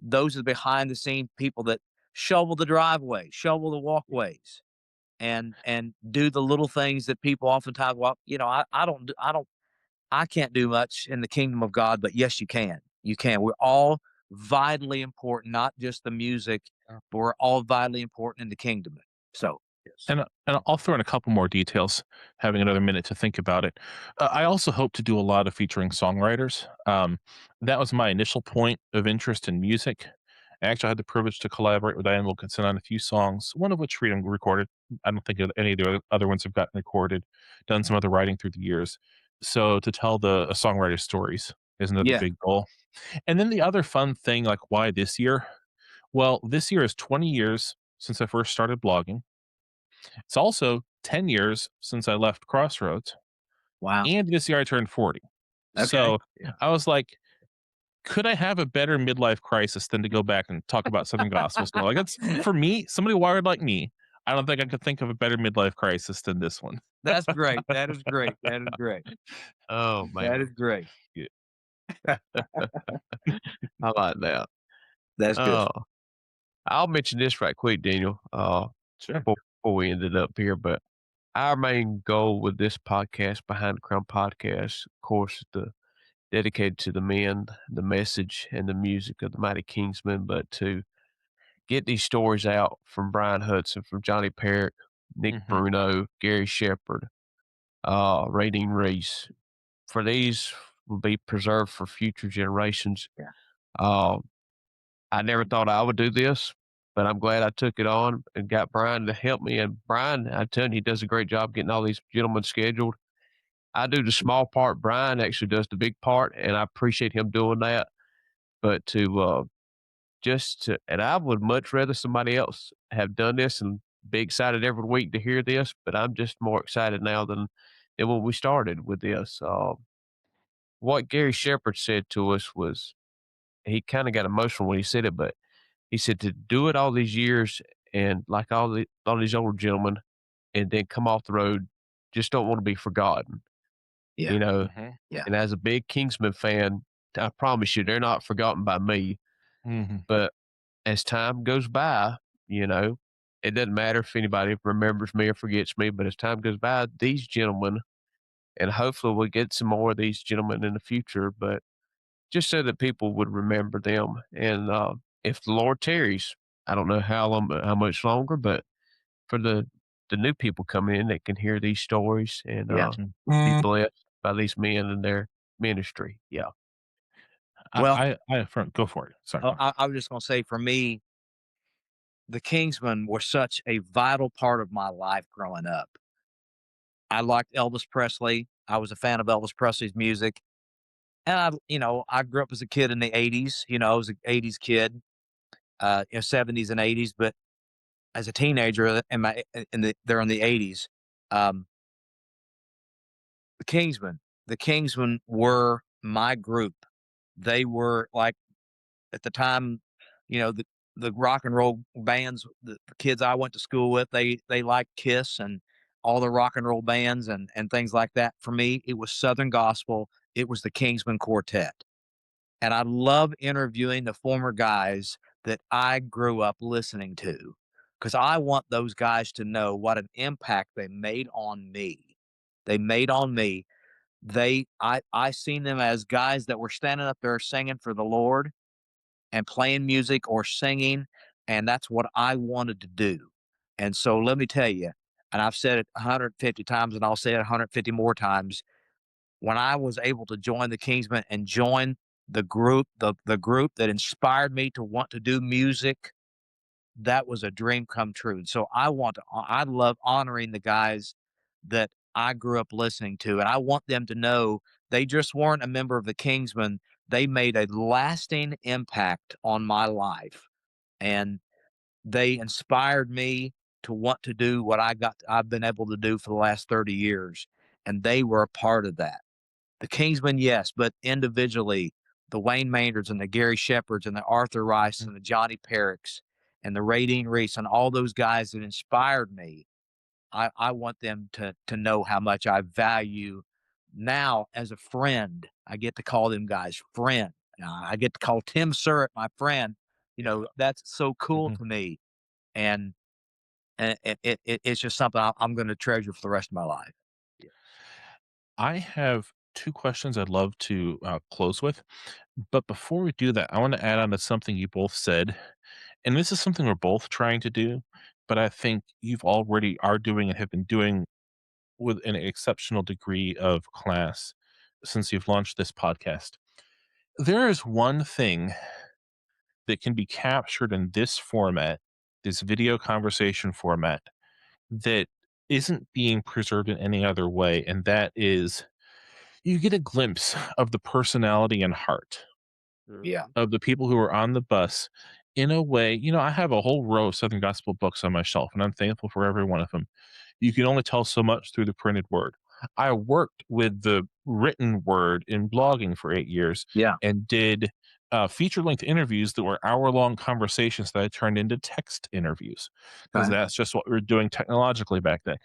Those are the behind the scene people that shovel the driveway, shovel the walkways, and do the little things that people oftentimes, well, I can't do much in the kingdom of God, but yes, you can. You can. We're all vitally important, not just the music, but we're all vitally important in the kingdom. So, yes. And I'll throw in a couple more details, having another minute to think about it. I also hope to do a lot of featuring songwriters. That was my initial point of interest in music. I actually had the privilege to collaborate with Diane Wilkinson on a few songs, one of which Freedom recorded. I don't think any of the other ones have gotten recorded, done some other writing through the years. So to tell the songwriter stories is another Yeah. big goal. And then the other fun thing, like why this year? Well, this year is 20 years since I first started blogging. It's also 10 years since I left Crossroads, Wow. and this year I turned 40. Okay. So Yeah. I was like, could I have a better midlife crisis than to go back and talk about Southern gospel still? Like, that's for me, somebody wired like me. I don't think I could think of a better midlife crisis than this one. That's great. That is great. That is great. Oh That man, is great. I like that. That's good. Oh, I'll mention this right quick, Daniel. Sure. Before we ended up here, but our main goal with this podcast, Behind the Crown podcast, of course, is to dedicated to the men, the message, and the music of the mighty Kingsmen, but to get these stories out from Bryan Hutson, from Johnny Perrick, Nick Mhm. Bruno, Gary Shepard, Dean Reese. For these will be preserved for future generations. Yeah. I never thought I would do this, but I'm glad I took it on and got Bryan to help me. And Bryan, I tell you, he does a great job getting all these gentlemen scheduled. I do the small part. Bryan actually does the big part, and I appreciate him doing that. But and I would much rather somebody else have done this and be excited every week to hear this. But I'm just more excited now than when we started with this. What Gary Shepard said to us was he kind of got emotional when he said it, but he said to do it all these years and like all these older gentlemen, and then come off the road, just don't want to be forgotten. Yeah. You know, Mhm. Yeah. and as a big Kingsman fan, I promise you, they're not forgotten by me. Mhm. But as time goes by, it doesn't matter if anybody remembers me or forgets me, but as time goes by, these gentlemen, and hopefully we'll get some more of these gentlemen in the future, but just so that people would remember them. And if the Lord tarries, I don't know how much longer, but for the new people coming in that can hear these stories and Yeah. be blessed by these men and their ministry. Yeah. Well, Go for it. Sorry. I was just going to say, for me, the Kingsmen were such a vital part of my life growing up. I liked Elvis Presley. I was a fan of Elvis Presley's music. And I grew up as a kid in the 80s. I was an 80s kid, 70s and 80s. But as a teenager they're in the 80s. The Kingsmen were my group. They were like, at the time, the rock and roll bands, the kids I went to school with, they liked Kiss and all the rock and roll bands and things like that. For me, it was Southern gospel. It was the Kingsmen Quartet. And I love interviewing the former guys that I grew up listening to, because I want those guys to know what an impact they made on me. They made on me. I seen them as guys that were standing up there singing for the Lord and playing music or singing, and that's what I wanted to do. And so let me tell you, and I've said it 150 times, and I'll say it 150 more times. When I was able to join the Kingsmen and join the group that inspired me to want to do music, that was a dream come true. So I love honoring the guys that I grew up listening to, and I want them to know they just weren't a member of the Kingsmen. They made a lasting impact on my life, and they inspired me to want to do what I've been able to do for the last 30 years. And they were a part of that. The Kingsmen, yes, but individually, the Wayne Maynards and the Gary Shepherds and the Arthur Rice and the Johnny Perricks and the Dean Reese and all those guys that inspired me. I want them to know how much I value now as a friend. I get to call them guys friend. I get to call Tim Surratt my friend. That's so cool to me. And it's just something I'm going to treasure for the rest of my life. I have two questions I'd love to close with. But before we do that, I want to add on to something you both said. And this is something we're both trying to do, but I think you've already are doing and have been doing with an exceptional degree of class since you've launched this podcast. There is one thing that can be captured in this format, this video conversation format, that isn't being preserved in any other way, and that is you get a glimpse of the personality and heart of the people who are on the bus in a way. I have a whole row of Southern Gospel books on my shelf, and I'm thankful for every one of them. You can only tell so much through the printed word. I worked with the written word in blogging for 8 years and did feature-length interviews that were hour-long conversations that I turned into text interviews because that's just what we were doing technologically back then.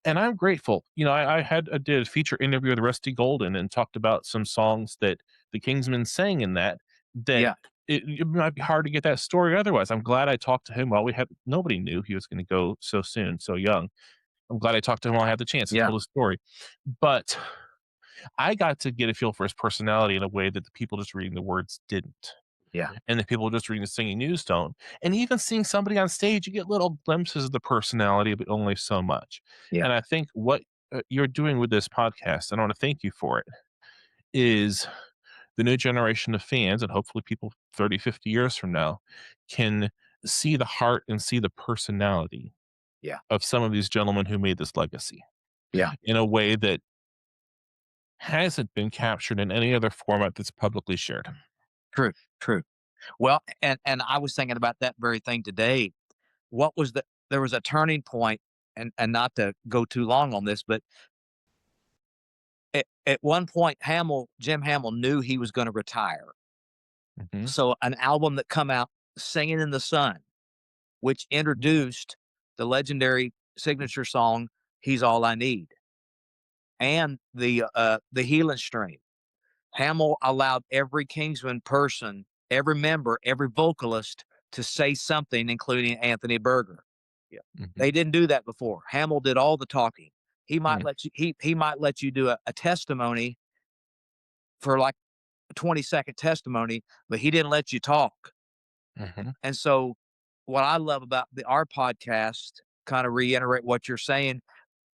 And I'm grateful. I did a feature interview with Rusty Golden and talked about some songs that the Kingsmen sang in that it might be hard to get that story otherwise. I'm glad I talked to him while nobody knew he was going to go so soon, so young. I'm glad I talked to him while I had the chance to tell the story. But I got to get a feel for his personality in a way that the people just reading the words didn't. Yeah. And the people just reading the singing news don't. And even seeing somebody on stage, you get little glimpses of the personality, but only so much. Yeah. And I think what you're doing with this podcast, and I want to thank you for it, is the new generation of fans, and hopefully people 30, 50 years from now, can see the heart and see the personality of some of these gentlemen who made this legacy in a way that hasn't been captured in any other format that's publicly shared. True. Well, and I was thinking about that very thing today. There was a turning point, and not to go too long on this, but at one point, Jim Hamill knew he was going to retire. Mm-hmm. So an album that come out, Singing in the Sun, which introduced the legendary signature song, He's All I Need, and the Healing Stream. Hamill allowed every Kingsman person, every member, every vocalist to say something, including Anthony Berger. They didn't do that before. Hamill did all the talking. He might let you. He might let you do a testimony for like a 20-second testimony, but he didn't let you talk. And so, what I love about our podcast, kind of reiterate what you're saying,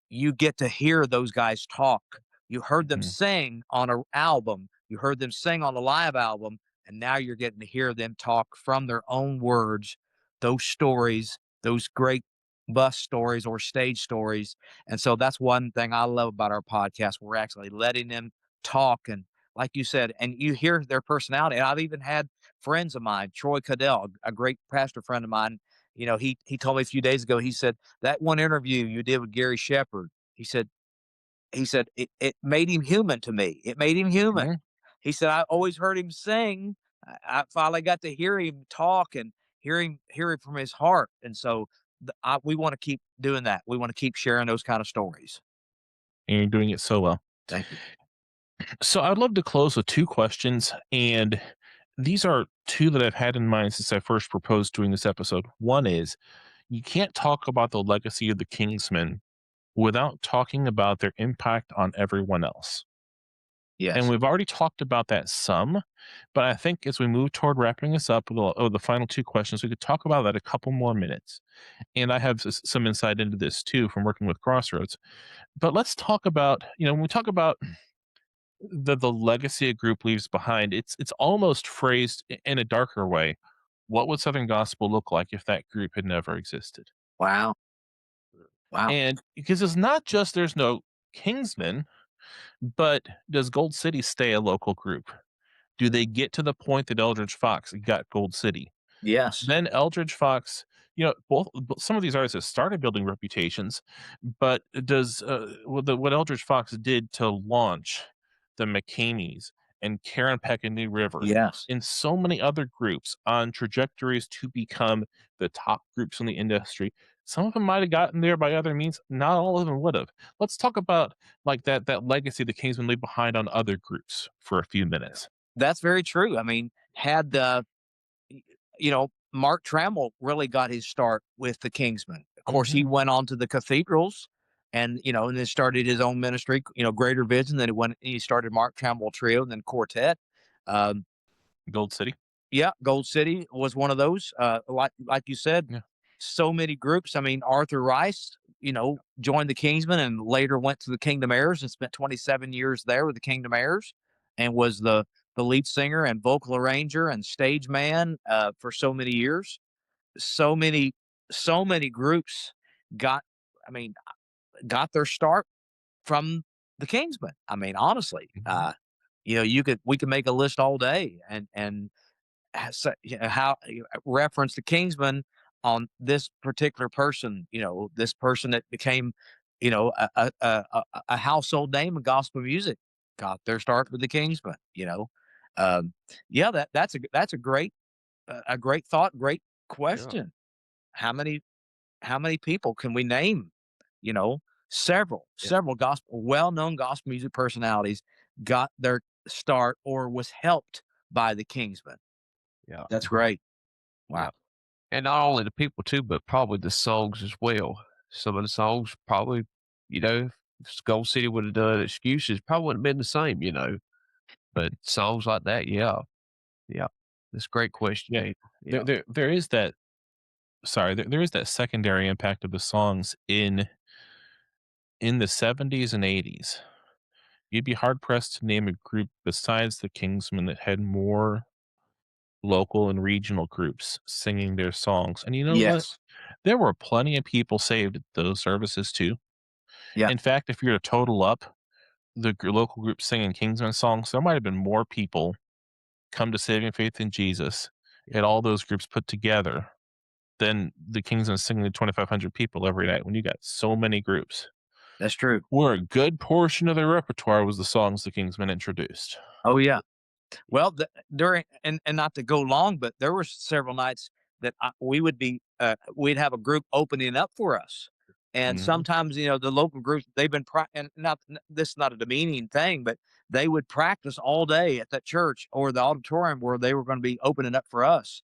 you get to hear those guys talk. You heard them sing on an album. You heard them sing on a live album, and now you're getting to hear them talk from their own words, those stories, those great bus stories or stage stories. And so that's one thing I love about our podcast. We're actually letting them talk, and like you said, and you hear their personality. And I've even had friends of mine, Troy Cadell, a great pastor friend of mine. He told me a few days ago, he said, that one interview you did with Gary Shepard, he said it made him human to me. It made him human. He said, I always heard him sing. I finally got to hear him talk and hear him from his heart. And so we want to keep doing that. We want to keep sharing those kind of stories. And you're doing it so well. Thank you. So I'd love to close with two questions. And these are two that I've had in mind since I first proposed doing this episode. One is, you can't talk about the legacy of the Kingsmen without talking about their impact on everyone else. Yes. And we've already talked about that some, but I think as we move toward wrapping this up with the final two questions, we could talk about that a couple more minutes. And I have some insight into this too from working with Crossroads. But let's talk about, when we talk about the legacy a group leaves behind, it's almost phrased in a darker way. what would Southern gospel look like if that group had never existed? Wow. Wow. And because it's not just there's no Kingsmen, but does Gold City stay a local group? Do they get to the point that Eldridge Fox got Gold City? Yes. Then Eldridge Fox, some of these artists have started building reputations, but does what Eldridge Fox did to launch the McCameys and Karen Peck and New River Yes. and so many other groups on trajectories to become the top groups in the industry. Some of them might have gotten there by other means. Not all of them would have. Let's talk about like that legacy the Kingsmen leave behind on other groups for a few minutes. That's very true. I mean, had Mark Trammell really got his start with the Kingsmen. Of course, he went on to the Cathedrals and then started his own ministry, Greater Vision. Then he started Mark Trammell Trio and then Quartet. Gold City. Yeah, Gold City was one of those. Like you said, Yeah. so many groups. I mean, Arthur Rice, joined the Kingsmen and later went to the Kingdom Heirs and spent 27 years there with the Kingdom Heirs and was the lead singer and vocal arranger and stage man for so many years. So many groups got their start from the Kingsmen. I mean, honestly, we could make a list all day and how reference the Kingsmen on this particular person. This person that became, a household name in gospel music got their start with the Kingsmen. That's a great thought, great question. Yeah. How many people can we name? Several well-known gospel music personalities got their start or was helped by the Kingsmen. Yeah. That's great. Wow. Yeah. And not only the people too, but probably the songs as well. Some of the songs probably, if Gold City would have done Excuses, probably wouldn't have been the same, But songs like that, yeah. That's a great question. Yeah. Yeah. There is that. Sorry, there is that secondary impact of the songs in the 70s and 80s. You'd be hard pressed to name a group besides the Kingsmen that had more local and regional groups singing their songs. And you know what? Yes. There were plenty of people saved at those services too. Yeah. In fact, if you're to total up the local groups singing Kingsmen songs, there might have been more people come to saving faith in Jesus at all those groups put together than the Kingsmen singing to 2,500 people every night when you got so many groups. That's true. Where a good portion of their repertoire was the songs the Kingsmen introduced. Oh yeah. Well, during and not to go long, but there were several nights that we'd have a group opening up for us, and sometimes the local groups they've been and not this is not a demeaning thing, but they would practice all day at that church or the auditorium where they were going to be opening up for us,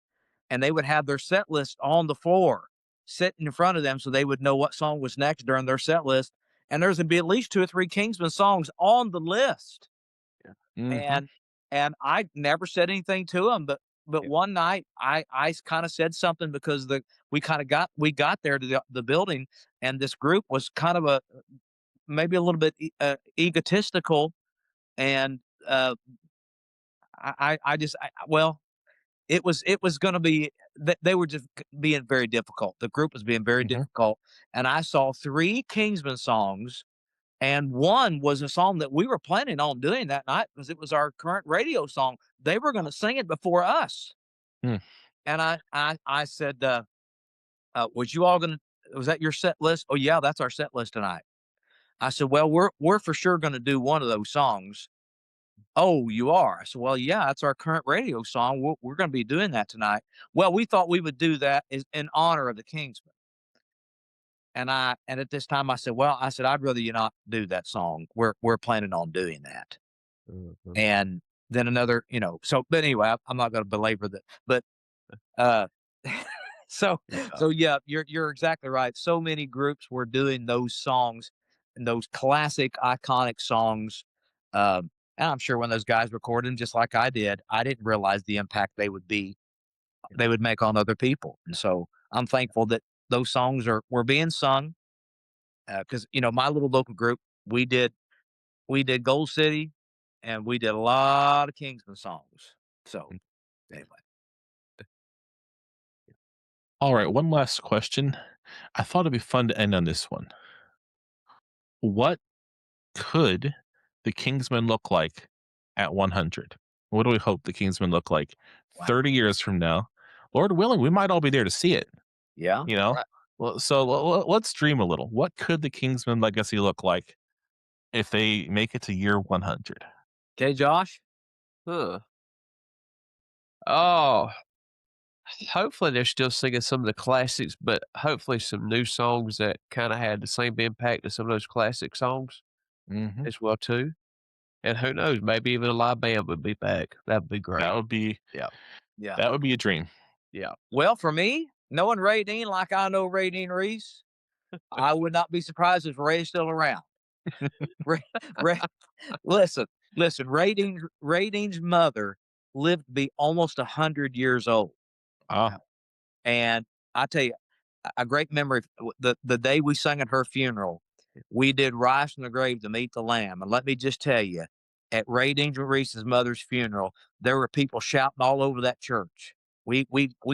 and they would have their set list on the floor, sitting in front of them, so they would know what song was next during their set list, and there's going to be at least 2 or 3 Kingsman songs on the list. And I never said anything to him, but one night I kind of said something because we got there to the building and this group was kind of maybe a little bit egotistical and it was going to be that they were just being very difficult. The group was being very difficult, and I saw 3 Kingsman songs. And one was a song that we were planning on doing that night because it was our current radio song. They were going to sing it before us. And I said, was that your set list? Oh yeah, that's our set list tonight. I said, well, we're for sure going to do one of those songs. Oh, you are? I said, well, yeah, that's our current radio song. We're going to be doing that tonight. Well, we thought we would do that in honor of the Kingsmen. And at this time I said, I'd rather you not do that song. We're planning on doing that. And then another, but anyway, I'm not going to belabor that, but, so yeah, you're exactly right. So many groups were doing those songs and those classic iconic songs. And I'm sure when those guys recorded them, just like I did, I didn't realize the impact they would make on other people. And so I'm thankful that those songs were being sung because my little local group we did Gold City and we did a lot of Kingsman songs. So anyway, All right, one last question. I thought it'd be fun to end on this one. What could the Kingsmen look like at 100? What do we hope the Kingsmen look like 30 years from now? Lord willing, we might all be there to see it. Yeah. You know? Right. Well, so let's dream a little. What could the Kingsmen legacy look like if they make it to year 100? Okay, Josh? Huh. Oh, hopefully they're still singing some of the classics, but hopefully some new songs that kind of had the same impact as some of those classic songs Mm-hmm. as well too. And who knows, maybe even a live band would be back. That'd be great. That would be Yeah. That would be a dream. Yeah. Well, for me, knowing Ray Dean like I know Ray Dean Reese, I would not be surprised if Ray's still around. Ray, listen, Ray Dean's mother lived to be almost 100 years old. Oh. And I tell you, a great memory, the day we sang at her funeral, we did Rise from the Grave to Meet the Lamb. And let me just tell you, at Ray Dean Reese's mother's funeral, there were people shouting all over that church. We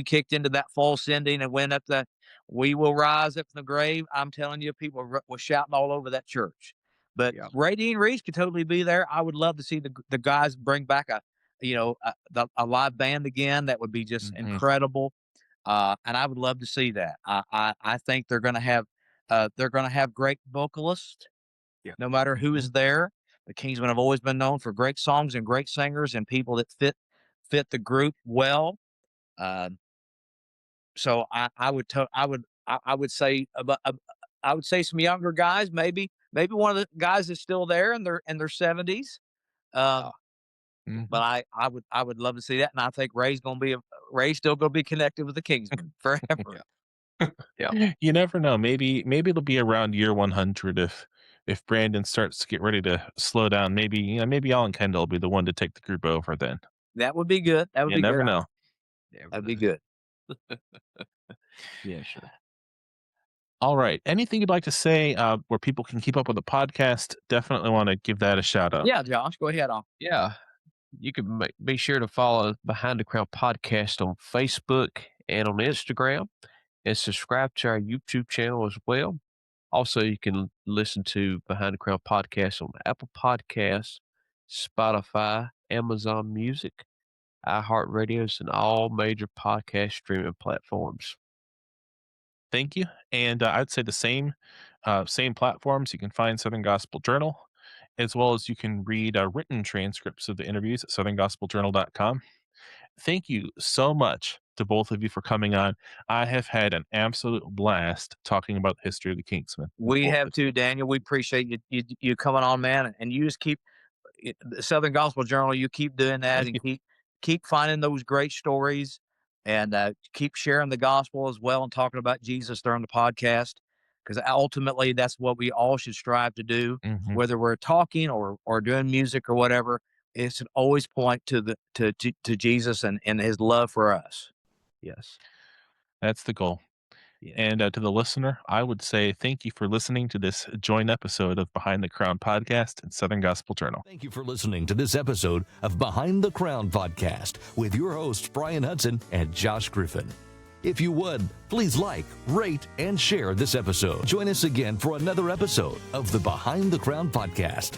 kicked into that false ending and went up we will rise up from the grave. I'm telling you, people were shouting all over that church. But Ray Dean Reese could totally be there. I would love to see the guys bring back a live band again. That would be just incredible. And I would love to see that. I think they're going to have great vocalists, no matter who is there. The Kingsmen have always been known for great songs and great singers and people that fit the group well. So I would say some younger guys, maybe one of the guys is still there in their 70s. But I would love to see that, and I think Ray's still gonna be connected with the Kingsmen forever. Yeah. You never know. Maybe it'll be around year 100 if Brandon starts to get ready to slow down. Maybe Alan Kendall will be the one to take the group over then. That would be good. That would be never good. know. That'd be good. Yeah, sure. All right. Anything you'd like to say where people can keep up with the podcast? Definitely want to give that a shout out. Yeah, Josh, go ahead. Yeah. You can be sure to follow Behind the Crown Podcast on Facebook and on Instagram, and subscribe to our YouTube channel as well. Also, you can listen to Behind the Crown Podcast on Apple Podcasts, Spotify, Amazon Music, iHeartRadios, and all major podcast streaming platforms. Thank you. And I'd say the same platforms. You can find Southern Gospel Journal, as well as you can read written transcripts of the interviews at southerngospeljournal.com. Thank you so much to both of you for coming on. I have had an absolute blast talking about the history of the Kingsmen. We have too, Daniel. We appreciate you coming on, man, and you just keep the Southern Gospel Journal. You keep doing that, and keep finding those great stories, and keep sharing the gospel as well and talking about Jesus during the podcast, because ultimately that's what we all should strive to do, whether we're talking or doing music or whatever. It should always point to Jesus and his love for us. Yes. That's the goal. Yeah. And to the listener, I would say thank you for listening to this joint episode of Behind the Crown Podcast and Southern Gospel Journal. Thank you for listening to this episode of Behind the Crown Podcast with your hosts, Bryan Hutson and Josh Griffin. If you would, please like, rate, and share this episode. Join us again for another episode of the Behind the Crown Podcast.